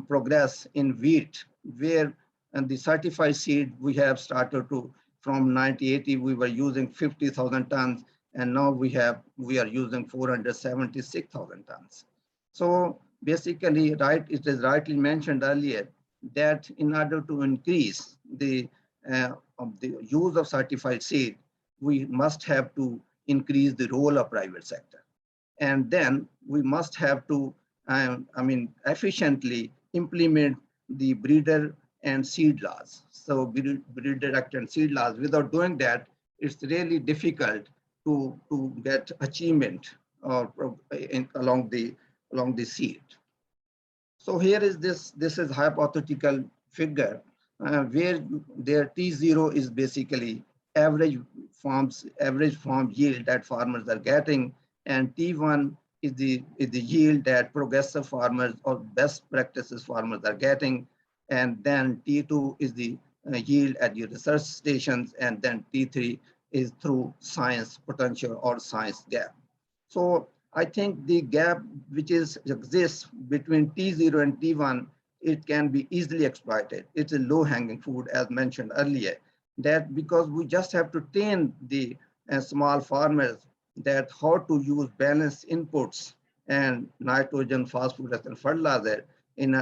progress in wheat, where and the certified seed we have started to, from 1980 we were using 50,000 tons, and now we are using 476,000 tons. So basically, it is rightly mentioned earlier that in order to increase the use of certified seed, we must have to increase the role of private sector. And then we must have to, efficiently implement the breeder and seed laws. So breeder act and seed laws. Without doing that, it's really difficult to get achievement along the seed. So here is this is hypothetical figure where their T0 is basically average farm yield that farmers are getting, and T1 is the yield that progressive farmers or best practices farmers are getting, and then T2 is the yield at the research stations, and then T3 is through science potential or science gap. So I think the gap which exists between T0 and T1, it can be easily exploited. It's a low-hanging fruit, as mentioned earlier, that because we just have to train the small farmers that how to use balanced inputs and nitrogen, phosphorus, and fertilizer in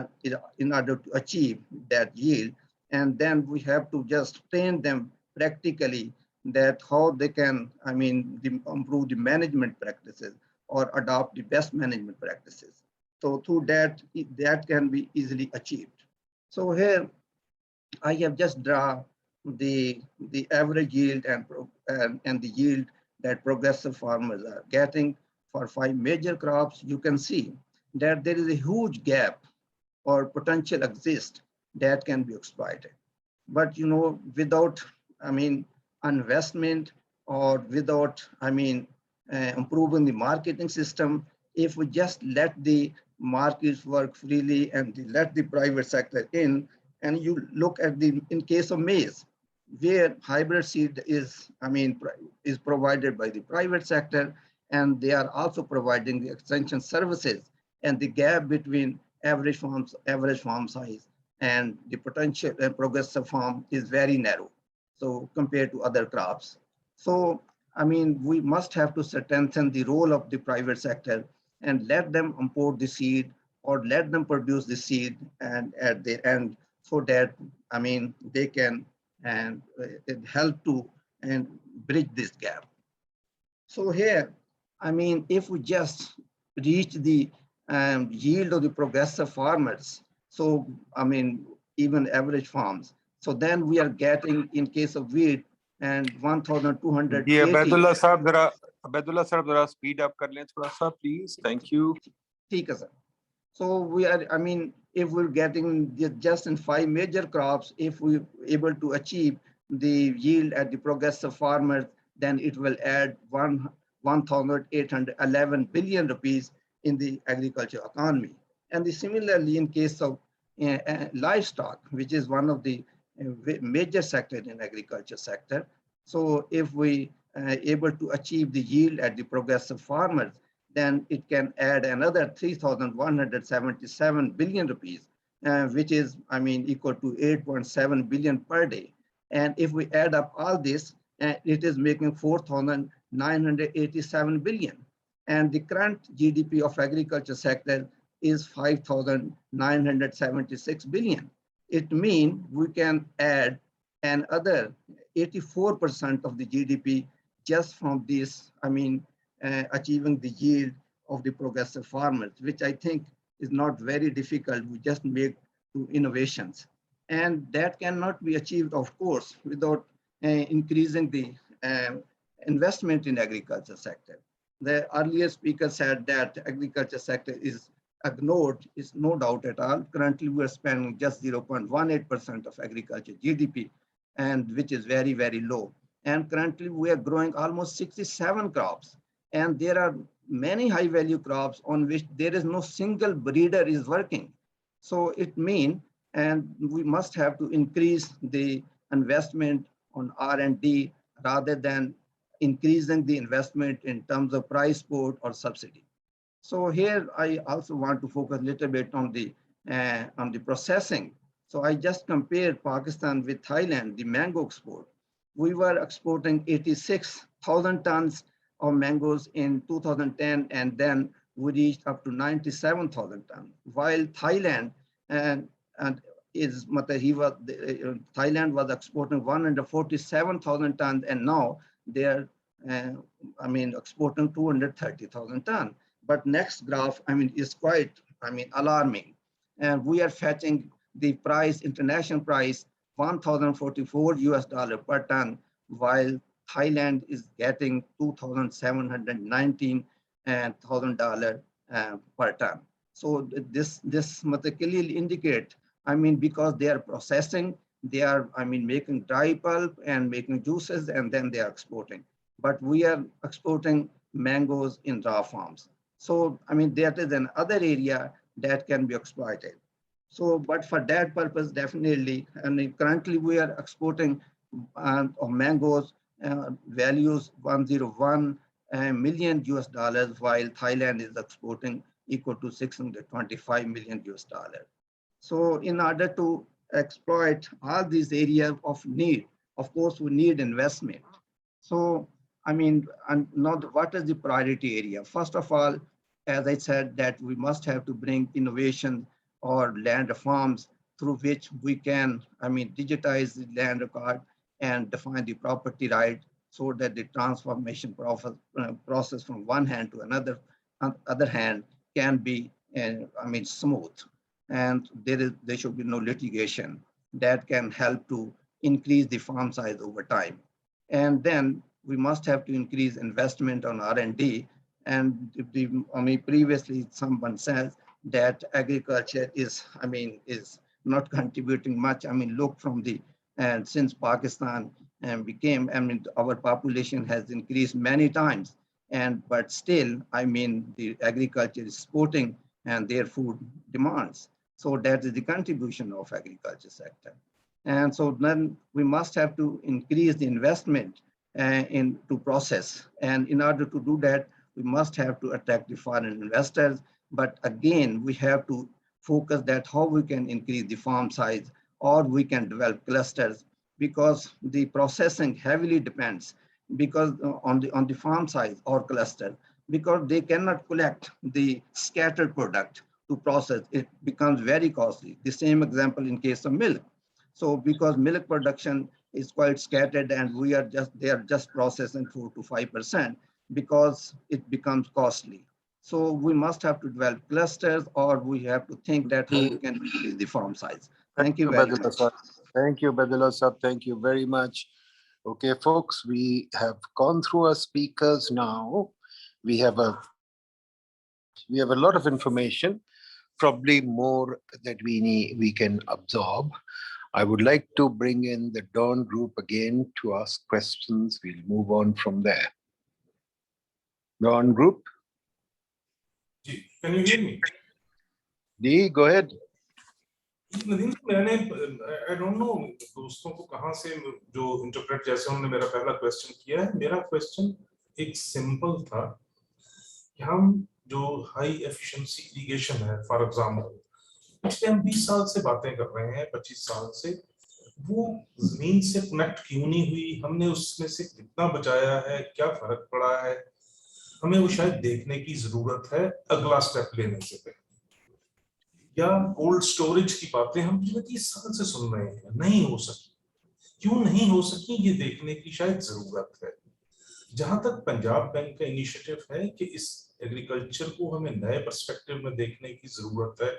order to achieve that yield. And then we have to just train them practically that how they can, improve the management practices or adopt the best management practices. So through that can be easily achieved. So here I have just drawn the average yield and the yield that progressive farmers are getting for 5 major crops. You can see that there is a huge gap or potential exists that can be exploited. But without investment or without improving the marketing system, if we just let the markets work freely and they let the private sector in. And you look at in case of maize, where hybrid seed is, is provided by the private sector, and they are also providing the extension services, and the gap between average farm size and the potential and progressive farm is very narrow. So compared to other crops. So, we must have to strengthen the role of the private sector and let them import the seed or let them produce the seed and at the end, so that, they can it help to bridge this gap. So here, if we just reach the yield of the progressive farmers, so even average farms, so then we are getting, in case of wheat, and 1,280. Yeah, Abedullah sir, zara speed up kar lein thoda sa, please. Thank you. ठीक है, sir. So we are, if we're getting just in 5 major crops, if we're able to achieve the yield at the progressive farmers, then it will add 1,811 billion rupees in the agriculture economy. And similarly, in case of livestock, which is one of the major sector in agriculture sector. So if we able to achieve the yield at the progressive farmers, then it can add another 3,177 billion rupees, which is, equal to 8.7 billion per day. And if we add up all this, it is making 4,987 billion. And the current GDP of agriculture sector is 5,976 billion. It means we can add another 84% of the GDP just from this, achieving the yield of the progressive farmers, which I think is not very difficult. We just make two innovations. And that cannot be achieved, of course, without increasing the investment in agriculture sector. The earlier speaker said that agriculture sector is ignored. Is no doubt at all. Currently, we are spending just 0.18% of agriculture GDP, and which is very, very low. And currently, we are growing almost 67 crops. And there are many high value crops on which there is no single breeder is working. So it means, and we must have to increase the investment on R&D rather than increasing the investment in terms of price support or subsidy. So here I also want to focus a little bit on the processing. So I just compared Pakistan with Thailand, the mango export. We were exporting 86,000 tons of mangoes in 2010, and then we reached up to 97,000 tons. While Thailand Thailand was exporting 147,000 tons, and now they are, exporting 230,000 tons. But next graph, is quite, alarming. And we are fetching the price, international price, $1,044 per ton, while Thailand is getting $2,719 per ton. So this clearly indicate, because they are processing, they are, making dry pulp and making juices, and then they are exporting. But we are exporting mangoes in raw forms. So, that is another area that can be exploited. So, but for that purpose, definitely, currently we are exporting mangoes values 101 million US dollars, while Thailand is exporting equal to 625 million US dollars. So in order to exploit all these areas of need, of course, we need investment. So, and now what is the priority area? First of all, as I said, that we must have to bring innovation or land reforms through which we can, digitize the land record and define the property right, so that the transformation process from one hand to another, on the other hand, can be, smooth. And there should be no litigation that can help to increase the farm size over time. And then we must have to increase investment on R&D. And previously someone says that agriculture is not contributing much. Look from the, and since Pakistan became, our population has increased many times, but still, the agriculture is supporting and their food demands. So that is the contribution of agriculture sector. And so then we must have to increase the investment into process. And in order to do that, we must have to attract the foreign investors. But again, we have to focus that how we can increase the farm size, or we can develop clusters, because the processing heavily depends because on the farm size or cluster, because they cannot collect the scattered product to process. It becomes very costly. The same example in case of milk. So because milk production is quite scattered and they are just processing 4 to 5% because it becomes costly. So we must have to develop clusters, or we have to think that how we can increase the farm size. Thank you very much. Thank you, Abedullah sir. Thank you very much. Okay, folks, we have gone through our speakers now. We have a lot of information, probably more that we can absorb. I would like to bring in the Dawn group again to ask questions. We'll move on from there. Dawn group. Can you hear me? Dee, go ahead. Nadeem, I don't know दोस्तों को कहाँ से जो interpret जैसे उन्होंने मेरा पहला question किया है, मेरा क्वेश्चन एक सिंपल था कि हम जो हाई एफिशिएंसी इरिगेशन है, फॉर एग्जांपल पिछले हम 20 साल से बातें कर रहे हैं, 25 साल से, वो जमीन से कनेक्ट क्यों नहीं हुई, हमने उसमें से कितना बचाया है, क्या फर्क पड़ा है, हमें वो शायद देखने की जरूरत है अगला स्टेप लेने से पहले। या कोल्ड स्टोरेज की बातें हम पिछले 30 साल से सुन रहे हैं, नहीं हो सकी, क्यों नहीं हो सकी, ये देखने की शायद जरूरत है। जहां तक पंजाब बैंक का इनिशिएटिव है कि इस एग्रीकल्चर को हमें नए पर्सपेक्टिव में देखने की जरूरत है,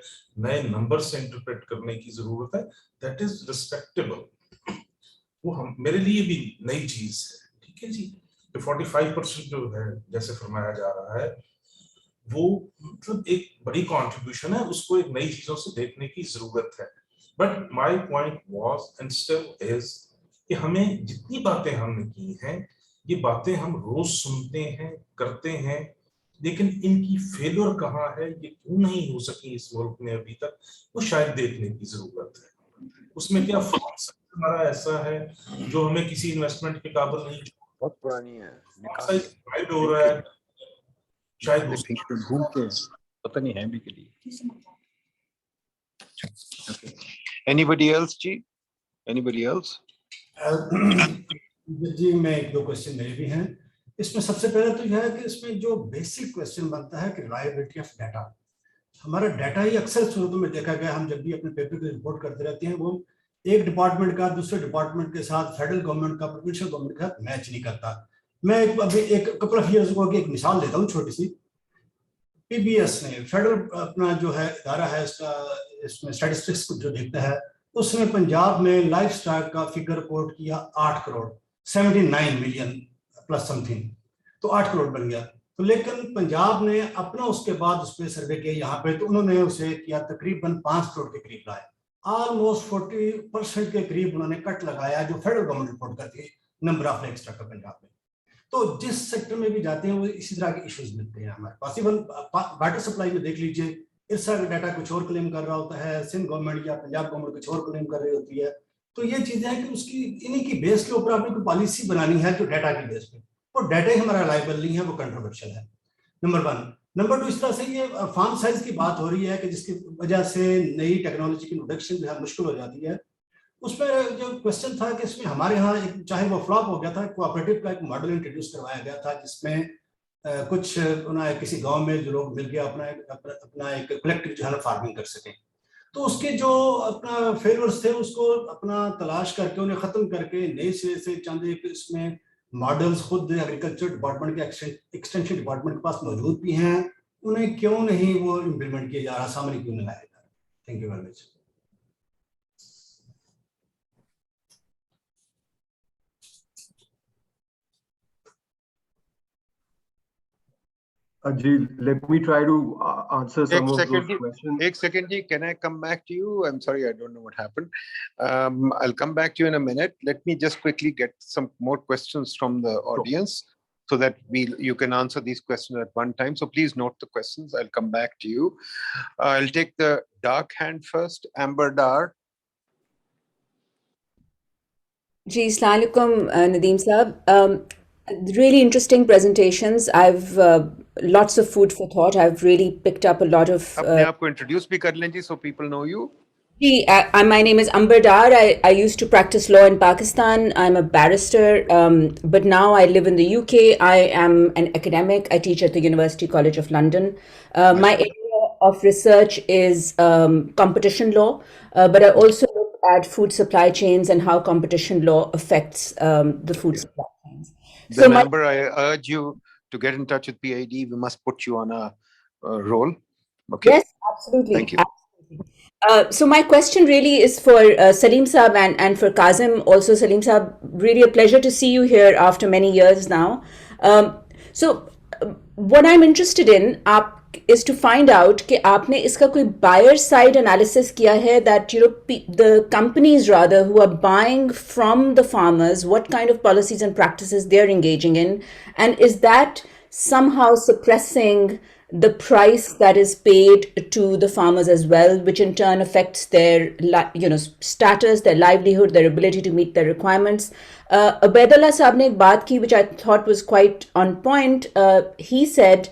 नए नंबर से इंटरप्रेट करने की जरूरत है, दैट इज रिस्पेक्टेबल। वो हम मेरे लिए भी नई चीज है, ठीक है जी। 45% जो है जैसे फरमाया जा रहा है, वो मतलब एक बड़ी कंट्रीब्यूशन है, उसको एक नई चीजों से देखने की जरूरत है। But my point was and still is कि हमें जितनी बातें हमने की हैं, ये बातें हम रोज सुनते हैं, करते हैं, लेकिन इनकी फेलियर कहाँ है, ये क्यों नहीं हो सकी इस मुल्क में अभी तक, वो शायद देखने की जरूरत है। उसमें क्या हमारा ऐसा है जो हमें किसी इन्वेस्टमेंट के काबिल नहीं, बहुत पुरानी है, हो रहा है शायद घूम के पता नहीं है भी के लिए। Okay. Anybody else, जी? Anybody else? जी, मैं एक दो क्वेश्चन मेरे भी हैं। इसमें सबसे पहले तो यह है कि इसमें जो बेसिक क्वेश्चन बनता है कि रिलायबिलिटी ऑफ डाटा। हमारा डाटा ही अक्सर सूरतों में देखा गया, हम जब भी अपने पेपर की रिपोर्ट करते रहते हैं, वो एक डिपार्टमेंट का दूसरे डिपार्टमेंट के साथ, फेडरल गवर्नमेंट का प्रोविंशियल गवर्नमेंट के साथ मैच नहीं करता। मैं अभी एक कपल ऑफ ईयर्स को एक मिसाल देता हूँ छोटी सी। पीबीएस ने फेडरल अपना जो है इदारा है इसका, इसमें स्टैटिस्टिक्स जो देखता है, उसने पंजाब में लाइफ स्टॉक का फिगर रिपोर्ट किया 8 करोड़ 79 मिलियन प्लस समथिंग, तो 8 करोड़ बन गया। तो लेकिन पंजाब ने अपना उसके बाद उस पर सर्वे किया यहाँ पे, तो उन्होंने उसे किया तकरीबन 5 करोड़ के करीब लाए। ऑलमोस्ट 40% के करीब उन्होंने कट लगाया जो फेडरल गवर्नमेंट रिपोर्ट करती है number of life stock Punjab में। तो जिस सेक्टर में भी जाते हैं वो इसी तरह के इश्यूज मिलते हैं हमारे पास। इवन वाटर सप्लाई में देख लीजिए, इरसा का डाटा कुछ और क्लेम कर रहा होता है, सिंध गवर्नमेंट या पंजाब गवर्नमेंट कुछ और क्लेम कर रही होती है। तो ये चीजें हैं कि उसकी इन्हीं की बेस के ऊपर आपने कोई पॉलिसी बनानी है जो डाटा की बेस पे, वो डाटा ही हमारा लाइबल नहीं है, वो कंट्रोवर्शियल है, नंबर 1। नंबर 2, इस तरह से ये फार्म साइज की बात हो रही है कि जिसकी वजह से नई टेक्नोलॉजी की इंट्रोडक्शन जो है मुश्किल हो जाती है। उसमें जो क्वेश्चन था कि इसमें हमारे यहाँ एक, चाहे वो फ्लॉप हो गया था, कोऑपरेटिव का एक मॉडल इंट्रोड्यूस करवाया गया था जिसमें कुछ किसी गांव में जो लोग मिल गया अपना एक कलेक्टिव जो है फार्मिंग कर सकें। तो उसके जो अपना फेलियर्स थे उसको अपना तलाश करके उन्हें खत्म करके नए सिरे से चंद एक इसमें मॉडल्स खुद एग्रीकल्चर डिपार्टमेंट के एक्सटेंशन डिपार्टमेंट के पास मौजूद भी हैं, उन्हें क्यों नहीं वो इम्प्लीमेंट किया जा रहा, सामने क्यों नहीं लाया जा रहा? Thank you very much. Let me try to answer some of those questions. Ek second, ji, can I come back to you? I'm sorry, I don't know what happened. I'll come back to you in a minute. Let me just quickly get some more questions from the audience. so that you can answer these questions at one time. So please note the questions. I'll come back to you. I'll take the dark hand first. Amber Dar. Ji, Assalamu alaikum, Nadeem Saab. Really interesting presentations. I've lots of food for thought. I've really picked up a lot of. अपने आप को introduce भी कर लें जी, so people know you. Ji, my name is Amber Dar. I used to practice law in Pakistan. I'm a barrister, but now I live in the UK. I am an academic. I teach at the University College of London. My area of research is competition law, but I also look at food supply chains and how competition law affects the food supply chains. So remember, I urge you to get in touch with PIDE. We must put you on a roll. Okay. Yes, absolutely. Thank you. Absolutely. So my question really is for Salim Saab and for Kazim. Also, Salim Saab, really a pleasure to see you here after many years now. So what I'm interested in is to find out कि आपने इसका कोई buyer side analysis किया है, that the companies rather who are buying from the farmers, what kind of policies and practices they're engaging in, and is that somehow suppressing the price that is paid to the farmers as well, which in turn affects their status, their livelihood, their ability to meet their requirements. Abedullah Saab ne ek baat ki which I thought was quite on point. He said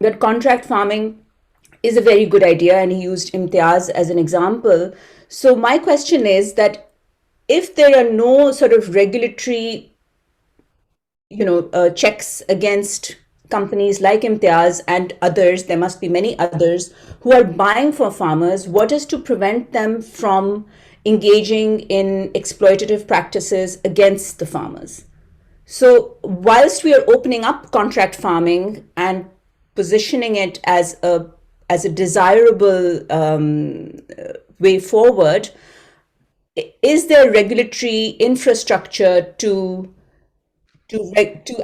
that contract farming is a very good idea, and he used imtiaz as an example. So my question is that if there are no sort of regulatory, checks against companies like imtiaz and others, there must be many others who are buying for farmers, what is to prevent them from engaging in exploitative practices against the farmers? So whilst we are opening up contract farming and positioning it as a desirable way forward, is there regulatory infrastructure to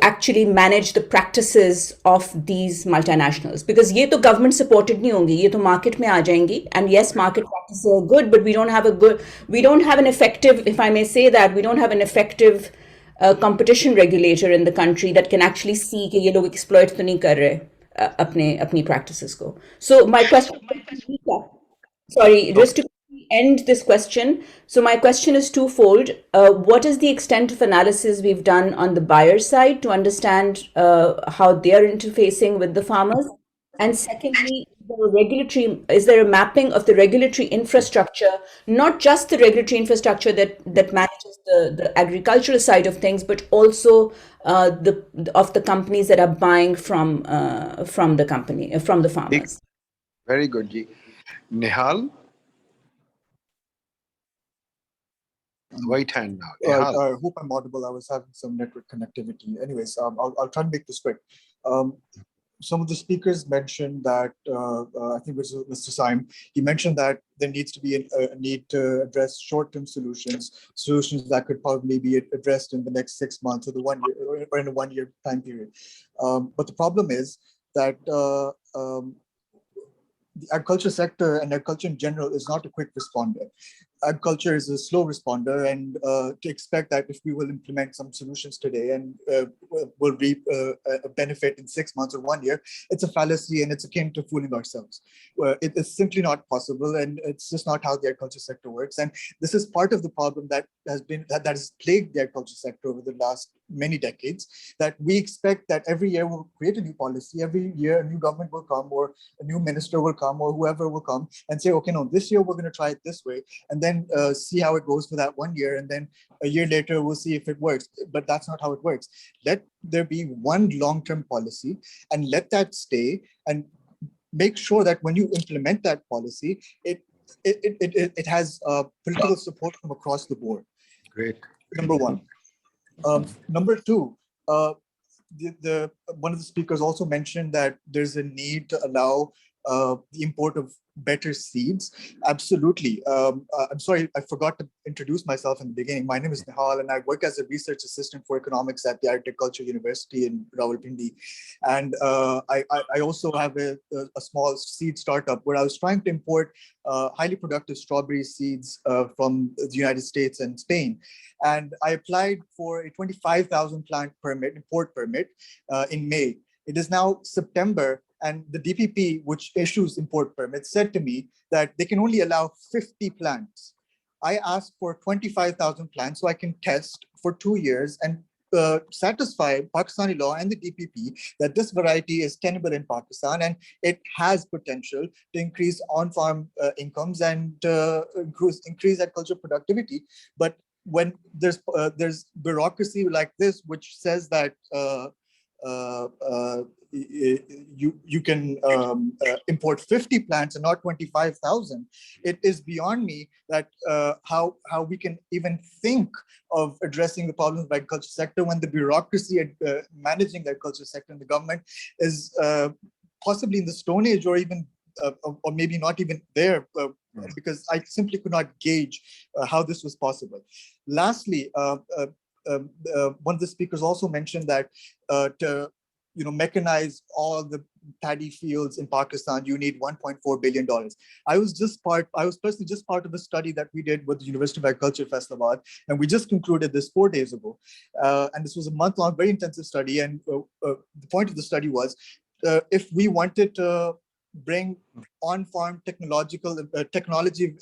actually manage the practices of these multinationals? Because ये तो government supported नहीं होंगी, ये तो market में आ जाएंगी. And yes, market practices are good, but we don't have an effective, if I may say that, we don't have an effective competition regulator in the country that can actually see कि ये लोग exploit तो नहीं कर रहे अपनी practices को. So my question, just to end this question. So my question is twofold. What is the extent of analysis we've done on the buyer side to understand how they're interfacing with the farmers? And secondly, is there a mapping of the regulatory infrastructure, not just the regulatory infrastructure that manages the agricultural side of things, but also of the companies that are buying from the farmers? Very good, Ji. Nihal? White hand now. I hope I'm audible. I was having some network connectivity. Anyways, I'll try and make this quick. Some of the speakers mentioned that, I think it was Mr. Sayem, he mentioned that there needs to be a need to address short-term solutions that could probably be addressed in the next 6 months or or in a 1-year time period. But the problem is that the agriculture sector and agriculture in general is not a quick responder. Agriculture is a slow responder, and to expect that if we will implement some solutions today and will reap a benefit in 6 months or 1 year, it's a fallacy and it's akin to fooling ourselves. It is simply not possible, and it's just not how the agriculture sector works. And this is part of the problem that has plagued the agriculture sector over the last many decades, that we expect that every year we'll create a new policy, every year a new government will come, or a new minister will come, or whoever will come and say, okay, no, this year we're going to try it this way, and then see how it goes for that 1 year, and then a year later we'll see if it works. But that's not how it works. Let there be one long-term policy and let that stay, and make sure that when you implement that policy, it has political support from across the board. Great. Number one. Number two, one of the speakers also mentioned that there's a need to allow the import of better seeds? Absolutely. I'm sorry, I forgot to introduce myself in the beginning. My name is Nihal, and I work as a research assistant for economics at the Agriculture University in Rawalpindi. And I also have a small seed startup where I was trying to import highly productive strawberry seeds from the United States and Spain. And I applied for a 25,000 plant permit, import permit in May. It is now September, and the DPP, which issues import permits, said to me that they can only allow 50 plants. I asked for 25,000 plants so I can test for 2 years and satisfy Pakistani law and the DPP that this variety is tenable in Pakistan and it has potential to increase on-farm incomes and increase agricultural productivity. But when there's bureaucracy like this, which says that you can import 50 plants and not 25,000. It is beyond me that how we can even think of addressing the problems of the agriculture sector when the bureaucracy at managing the agriculture sector in the government is possibly in the Stone Age or even or maybe not even there, because I simply could not gauge how this was possible. Lastly, one of the speakers also mentioned that to mechanize all the paddy fields in Pakistan, you need $1.4 billion. I was personally just part of a study that we did with the University of Agriculture, Faisalabad, and we just concluded this 4 days ago. And this was a month-long, very intensive study. And the point of the study was, if we wanted to bring on-farm technology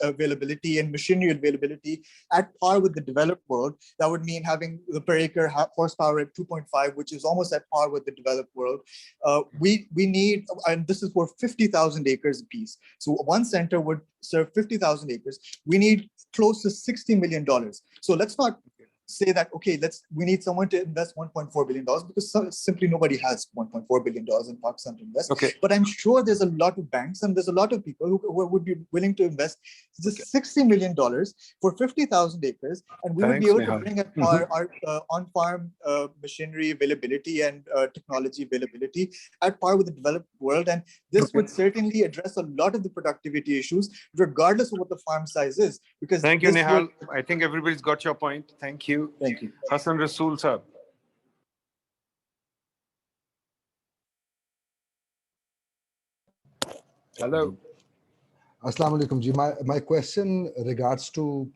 availability and machinery availability at par with the developed world, that would mean having the per acre horsepower at 2.5, which is almost at par with the developed world. We need, and this is for 50,000 acres apiece. So one center would serve 50,000 acres. We need close to $60 million. So let's not say that, okay, we need someone to invest $1.4 billion because simply nobody has $1.4 billion in Pakistan to invest. Okay. But I'm sure there's a lot of banks and there's a lot of people who would be willing to invest just $60 million for 50,000 acres, and we would be able to bring at par our on-farm machinery availability and technology availability at par with the developed world. And this would certainly address a lot of the productivity issues, regardless of what the farm size is. Because thank you, Nihal. I think everybody's got your point. Thank you. Thank you. Hassan Rasool sir. Hello. Assalamu alaikum ji. My question regards to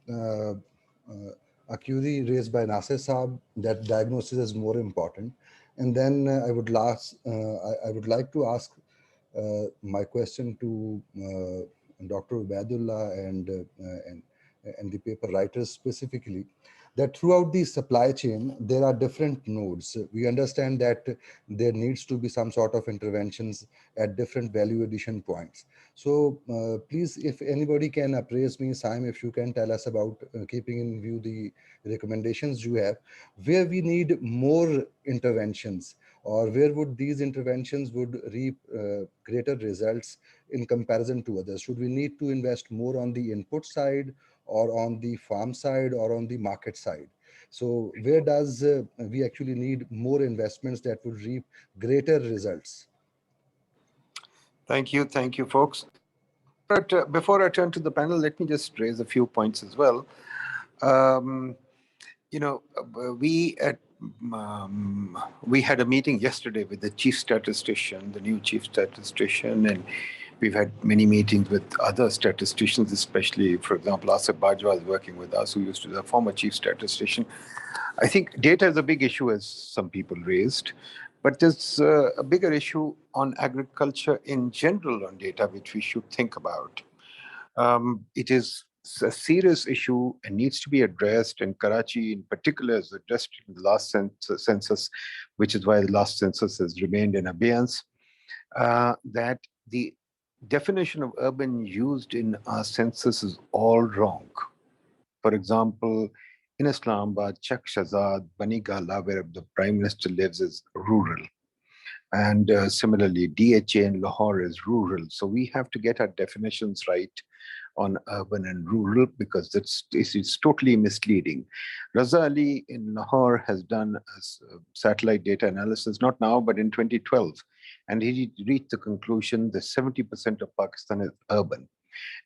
a query raised by Nasir Saab that diagnosis is more important. And then I would like to ask my question to Dr. Abedullah and the paper writers specifically, that throughout the supply chain, there are different nodes. We understand that there needs to be some sort of interventions at different value addition points. So please, if anybody can appraise me, Sayem, if you can tell us about keeping in view the recommendations you have, where we need more interventions, or where would these interventions would reap greater results in comparison to others? Should we need to invest more on the input side, or on the farm side, or on the market side? So where does we actually need more investments that would reap greater results? Thank you, folks. But before I turn to the panel, let me just raise a few points as well. We had a meeting yesterday with the chief statistician, the new chief statistician, and we've had many meetings with other statisticians, especially, for example, Asif Bajwa is working with us, who used to be the former chief statistician. I think data is a big issue, as some people raised, but there's a bigger issue on agriculture in general on data, which we should think about. It is a serious issue and needs to be addressed, and Karachi in particular is addressed in the last census, which is why the last census has remained in abeyance, that the definition of urban used in our census is all wrong. For example, in Islamabad, Chak Shahzad, Bani Gala, where the Prime Minister lives, is rural. And similarly, DHA in Lahore is rural. So we have to get our definitions right on urban and rural, because it's totally misleading. Raza Ali in Lahore has done a satellite data analysis, not now, but in 2012. And he reached the conclusion that 70% of Pakistan is urban.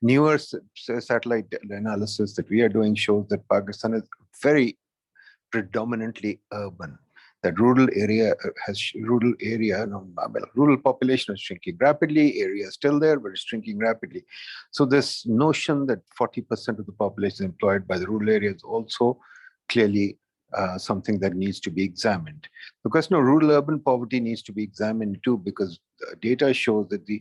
Newer satellite analysis that we are doing shows that Pakistan is very predominantly urban. That rural population is shrinking rapidly, area is still there, but it's shrinking rapidly. So this notion that 40% of the population is employed by the rural area is also clearly something that needs to be examined. The question of rural-urban poverty needs to be examined too, because data shows that the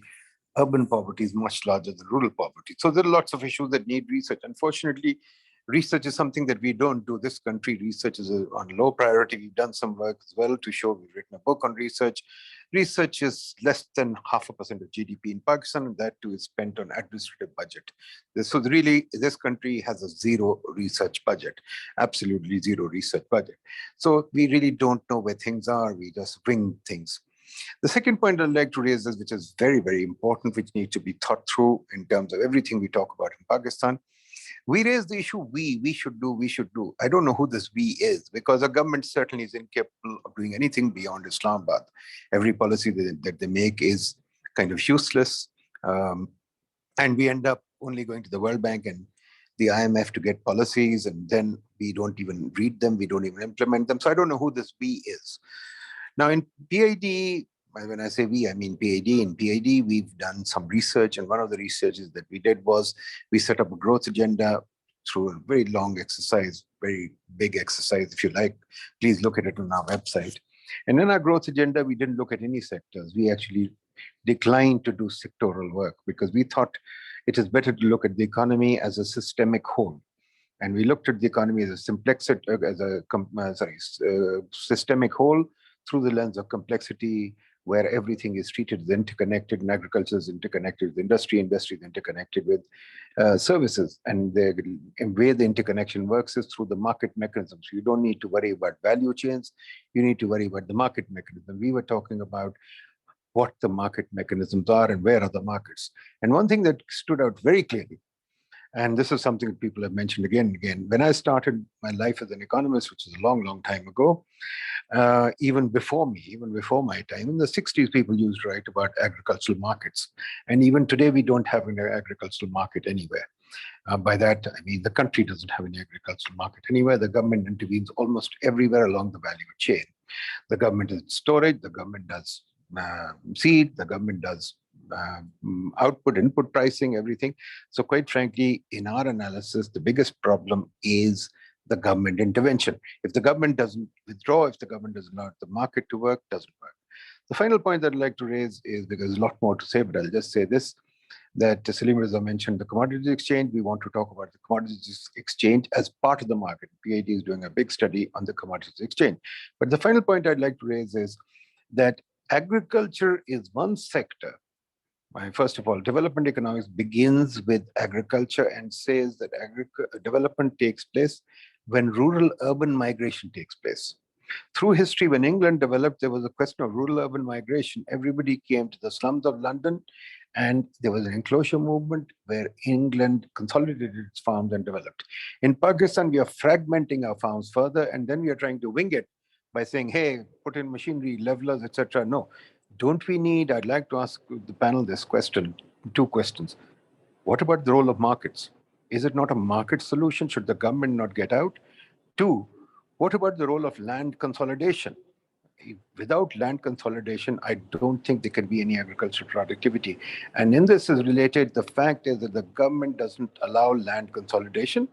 urban poverty is much larger than rural poverty. So there are lots of issues that need research. Unfortunately, research is something that we don't do. This country, research is on low priority. We've done some work as well to show. We've written a book on research. Research is less than 0.5% of GDP in Pakistan, and that too is spent on administrative budget. So really, this country has a zero research budget, absolutely zero research budget. So we really don't know where things are. We just wing things. The second point I'd like to raise is, which is very, very important, which needs to be thought through in terms of everything we talk about in Pakistan. We raise the issue, we should do. I don't know who this we is, because the government certainly is incapable of doing anything beyond Islamabad. Every policy that they make is kind of useless. And we end up only going to the World Bank and the IMF to get policies, and then we don't even read them, we don't even implement them. So I don't know who this we is. Now in PIDE, when I say we, I mean PIDE. In PIDE, we've done some research, and one of the researches that we did was we set up a growth agenda through a very long exercise, very big exercise, if you like. Please look at it on our website. And in our growth agenda, we didn't look at any sectors. We actually declined to do sectoral work because we thought it is better to look at the economy as a systemic whole. And we looked at the economy as a systemic whole through the lens of complexity, where everything is treated as interconnected, and agriculture is interconnected with industry, industry is interconnected with services. And the way the interconnection works is through the market mechanisms. You don't need to worry about value chains, you need to worry about the market mechanism. We were talking about what the market mechanisms are and where are the markets. And one thing that stood out very clearly, and this is something that people have mentioned again and again, when I started my life as an economist, which is a long, long time ago, even before my time, in the 60s, people used to write about agricultural markets. And even today, we don't have an agricultural market anywhere. By that, I mean, the country doesn't have an agricultural market anywhere. The government intervenes almost everywhere along the value chain. The government does storage, the government does seed, the government does output, input pricing, everything. So quite frankly, in our analysis, the biggest problem is the government intervention. If the government doesn't withdraw, if the government doesn't allow the market to work, doesn't work. The final point that I'd like to raise is, because there's a lot more to say, but I'll just say this, that Salim Raza mentioned the commodities exchange. We want to talk about the commodities exchange as part of the market. PIDE is doing a big study on the commodities exchange. But the final point I'd like to raise is that agriculture is one sector. First of all, development economics begins with agriculture and says that development takes place when rural-urban migration takes place. Through history, when England developed, there was a question of rural-urban migration. Everybody came to the slums of London, and there was an enclosure movement where England consolidated its farms and developed. In Pakistan, we are fragmenting our farms further, and then we are trying to wing it by saying, hey, put in machinery, levelers, etc. No. Don't we need, I'd like to ask the panel this question, two questions. What about the role of markets? Is it not a market solution? Should the government not get out? Two, what about the role of land consolidation? Without land consolidation, I don't think there can be any agricultural productivity. And in this is related, the fact is that the government doesn't allow land consolidation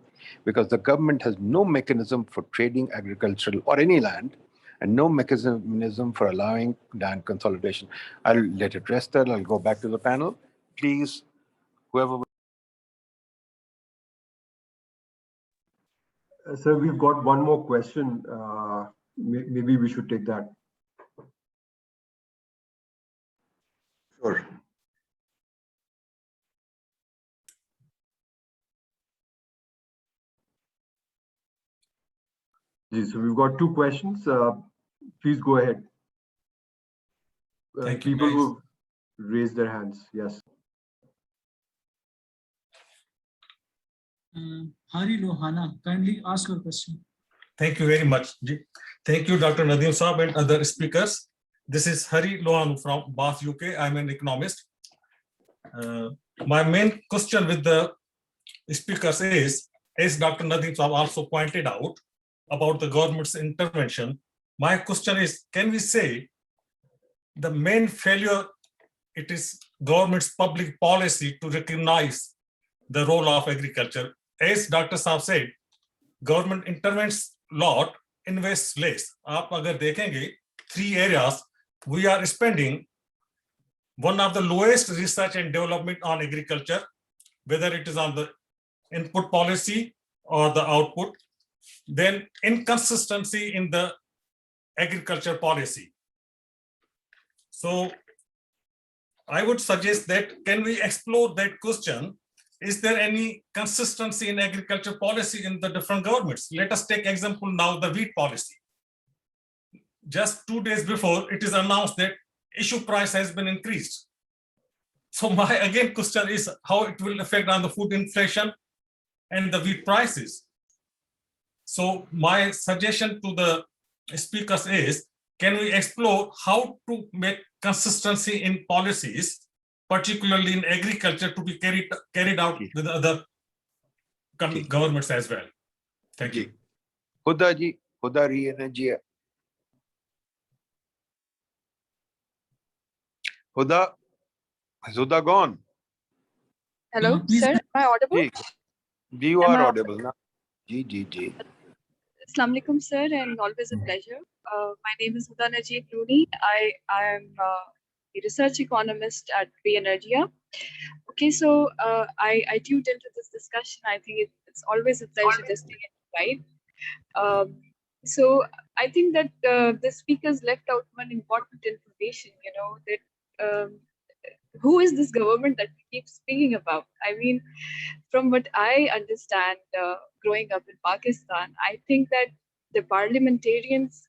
because the government has no mechanism for trading agricultural or any land, and no mechanism for allowing land consolidation. I'll let it rest there. I'll go back to the panel. Please, whoever. Sir, we've got one more question. Maybe we should take that. Sure. So we've got two questions. Please go ahead. Thank you, people guys. who raised their hands. Yes. Hari Lohana, kindly ask your question. Thank you very much. Thank you, Dr. Nadeem Saab and other speakers. This is Hari Lohan from Bath, UK. I'm an economist. My main question with the speakers is, as Dr. Nadeem Saab also pointed out about the government's intervention, my question is, can we say the main failure, it is government's public policy to recognize the role of agriculture? As Dr. Saab said, government intervenes lot, invests less. आप अगर देखेंगे, 3 areas we are spending one of the lowest research and development on agriculture, whether it is on the input policy or the output, then inconsistency in the agriculture policy. So I would suggest that, can we explore that question? Is there any consistency in agriculture policy in the different governments? Let us take example now, the wheat policy. Just 2 days before, it is announced that issue price has been increased. So my again question is how it will affect on the food inflation and the wheat prices. So my suggestion to the speakers is, can we explore how to make consistency in policies, particularly in agriculture, to be carried out with other governments as well? Thank you. Huda ji, Huda re-energy. Huda, has Huda gone? Hello, sir. Am I audible? You are audible now. Ji. Assalamu alaikum, sir, and always a pleasure. My name is Huda Najib Looney. I am a research economist at Energia. Okay, so I tuned into this discussion. I think it's always a pleasure listening in, right? So I think that the speakers left out one important information, you know, that who is this government that we keep speaking about? I mean, from what I understand, growing up in Pakistan, I think that the parliamentarians,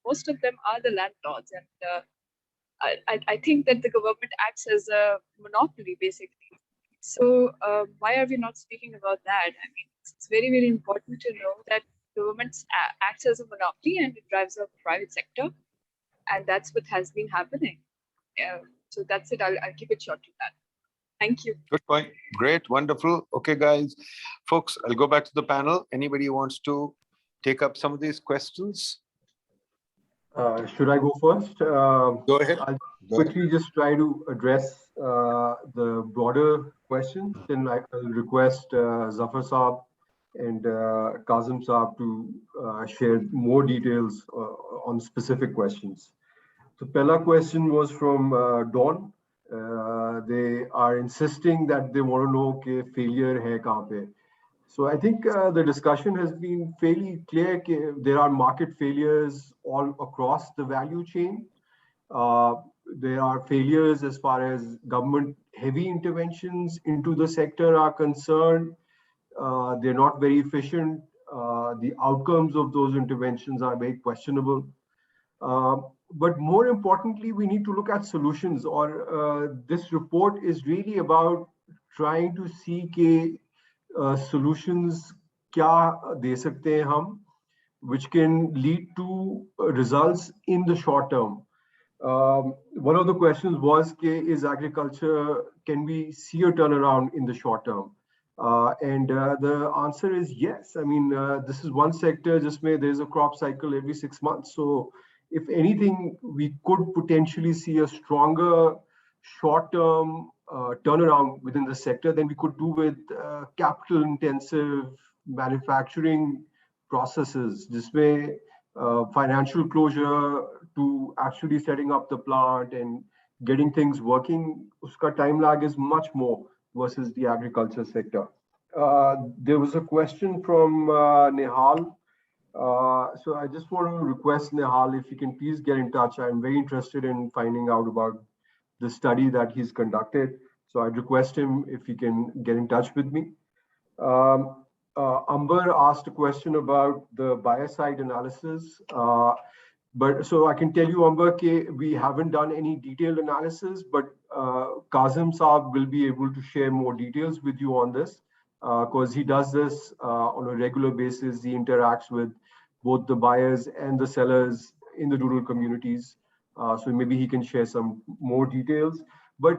most of them are the landlords, and I think that the government acts as a monopoly, basically. So why are we not speaking about that? I mean, it's very, very important to know that government acts as a monopoly and it drives up private sector, and that's what has been happening. So that's it. I'll keep it short to that. Thank you. Good point. Great. Wonderful. Okay, guys. Folks, I'll go back to the panel. Anybody wants to take up some of these questions? Should I go first? Go ahead. I'll quickly just try to address the broader questions. Then I'll request Zafar Saab and Kazim Saab to share more details on specific questions. The Pella question was from Dawn. They are insisting that they want to know कि failure hai kahan pe. So I think the discussion has been fairly clear कि there are market failures all across the value chain. There are failures as far as government heavy interventions into the sector are concerned. They're not very efficient. The outcomes of those interventions are very questionable. But more importantly, we need to look at solutions, or this report is really about trying to see कि solutions क्या दे सकते हैं हम, which can lead to results in the short term. One of the questions was is agriculture, can we see a turnaround in the short term? And the answer is yes. I mean, this is one sector, there's a crop cycle every 6 months. So if anything, we could potentially see a stronger short-term turnaround within the sector than we could do with capital-intensive manufacturing processes. Jisme financial closure to actually setting up the plant and getting things working, uska time lag is much more versus the agriculture sector. There was a question from Nehal. So I just want to request Nehal, if you can please get in touch. I'm very interested in finding out about the study that he's conducted. So I'd request him if he can get in touch with me. Amber asked a question about the bias side analysis. But so I can tell you, Amber, we haven't done any detailed analysis, but Kazim Saab will be able to share more details with you on this, because he does this on a regular basis. He interacts with both the buyers and the sellers in the rural communities. So maybe he can share some more details. But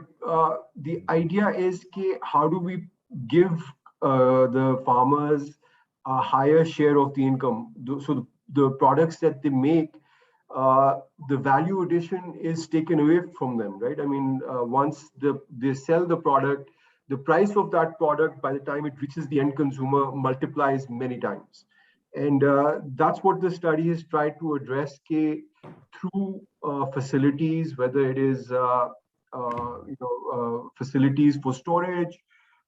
the idea is how do we give the farmers a higher share of the income? So the products that they make, the value addition is taken away from them, right? I mean, once they sell the product, the price of that product by the time it reaches the end consumer multiplies many times. And that's what the study has tried to address through facilities, whether it is facilities for storage.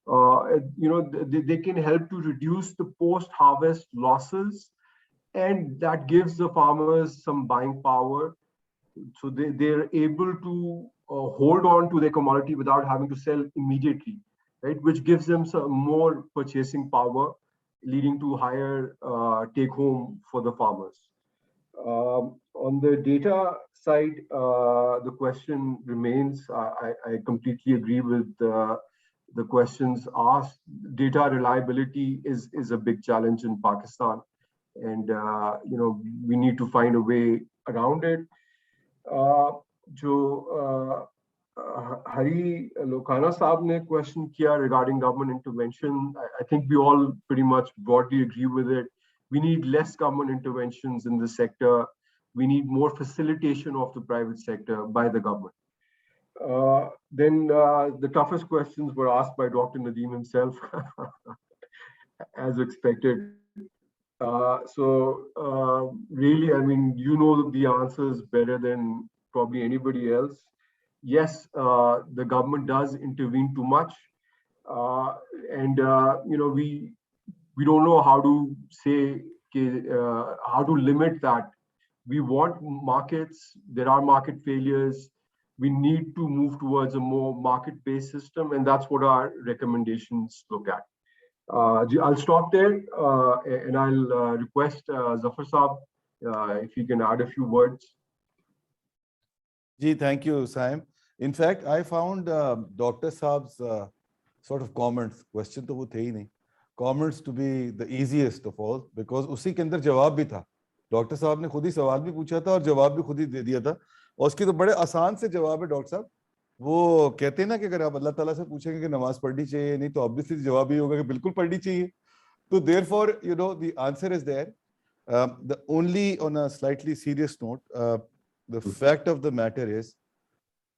They can help to reduce the post-harvest losses, and that gives the farmers some buying power. So they're able to hold on to their commodity without having to sell immediately, right? Which gives them some more purchasing power, leading to higher take home for the farmers. On the data side, the question remains, I completely agree with the questions asked. Data reliability is a big challenge in Pakistan, and we need to find a way around it. Hari Lokana Saab ne question kiya regarding government intervention. I think we all pretty much broadly agree with it. We need less government interventions in the sector. We need more facilitation of the private sector by the government. Then the toughest questions were asked by Dr. Nadeem himself, as expected. Really, I mean, you know the answers better than probably anybody else. Yes, the government does intervene too much, and we don't know how to say how to limit that. We want markets. There are market failures. We need to move towards a more market-based system, and that's what our recommendations look at. I'll stop there, and I'll request Zafar Saab if he can add a few words. Ji, thank you, Sayem. In fact, I found Dr. Saab's sort of comments, question to wo the hi nahi, comments to be the easiest of all, because usi ke andar jawab bhi tha. Dr. Saab ne khud hi sawal bhi pucha tha aur jawab bhi khud hi de diya tha. और उसकी तो बड़े आसान से जवाब है doctor साहब. वो कहते हैं ना कि अगर आप अल्लाह ताला से पूछेंगे कि नमाज पढ़नी चाहिए नहीं तो ऑब्वियसली जवाब ही होगा कि बिल्कुल पढ़नी चाहिए. तो therefore, the answer is there. The only on a slightly serious note, the fact of the matter is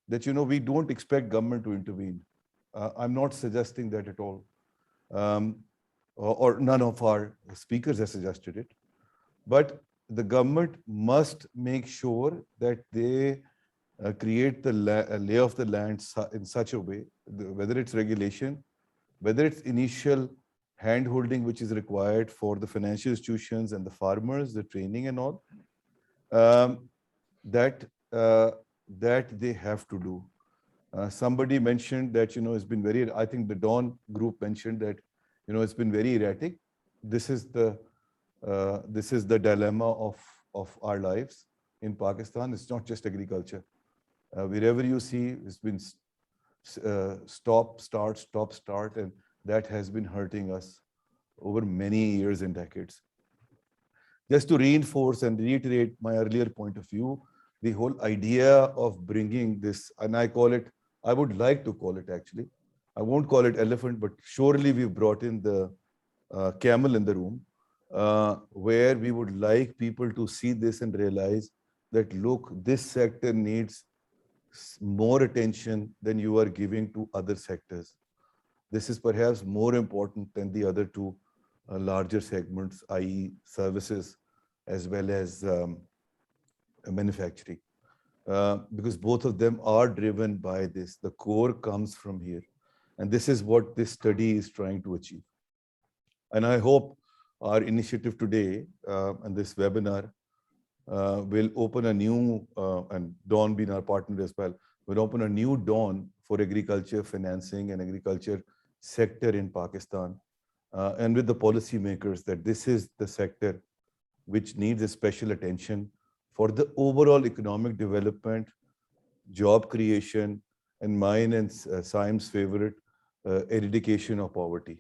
that we don't expect government to intervene. I'm not suggesting that at all, or none of our speakers have suggested it. But the government must make sure that they create the lay of the land in such a way, whether it's regulation, whether it's initial hand-holding which is required for the financial institutions and the farmers, the training and all, that they have to do. Somebody mentioned that it's been very, I think the Dawn group mentioned that it's been very erratic. This is the dilemma of our lives in Pakistan. It's not just agriculture. Wherever you see, it's been stop, start, and that has been hurting us over many years and decades. Just to reinforce and reiterate my earlier point of view, the whole idea of bringing this, and I would like to call it actually, I won't call it elephant, but surely we've brought in the camel in the room, where we would like people to see this and realize that, look, this sector needs more attention than you are giving to other sectors. This is perhaps more important than the other two larger segments, i.e. services as well as manufacturing, because both of them are driven by this. The core comes from here, and this is what this study is trying to achieve. And I hope our initiative today and this webinar will open a new, and Dawn being our partner as well, will open a new dawn for agriculture financing and agriculture sector in Pakistan, and with the policy makers, that this is the sector which needs a special attention for the overall economic development, job creation, and mine and Saim's favorite, eradication of poverty.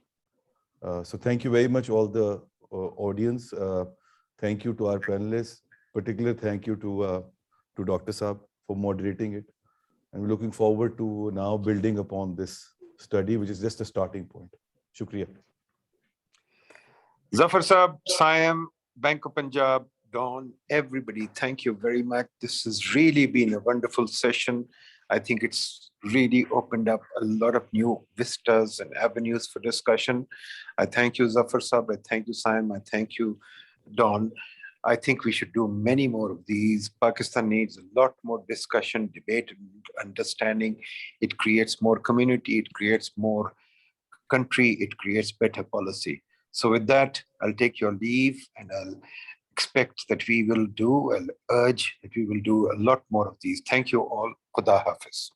So thank you very much, all the audience. Thank you to our panelists. particular thank you to Dr. Saab for moderating it. And we're looking forward to now building upon this study, which is just a starting point. Shukriya. Zafar Saab, Sayem, Bank of Punjab, Dawn, everybody, thank you very much. This has really been a wonderful session. I think it's really opened up a lot of new vistas and avenues for discussion. I thank you, Zafar Saab. I thank you, Sayem. I thank you, Dawn. I think we should do many more of these. Pakistan needs a lot more discussion, debate, and understanding. It creates more community, it creates more country, it creates better policy. So with that, I'll take your leave and I'll expect that we will do, I'll urge that we will do a lot more of these. Thank you all. Khuda Hafiz.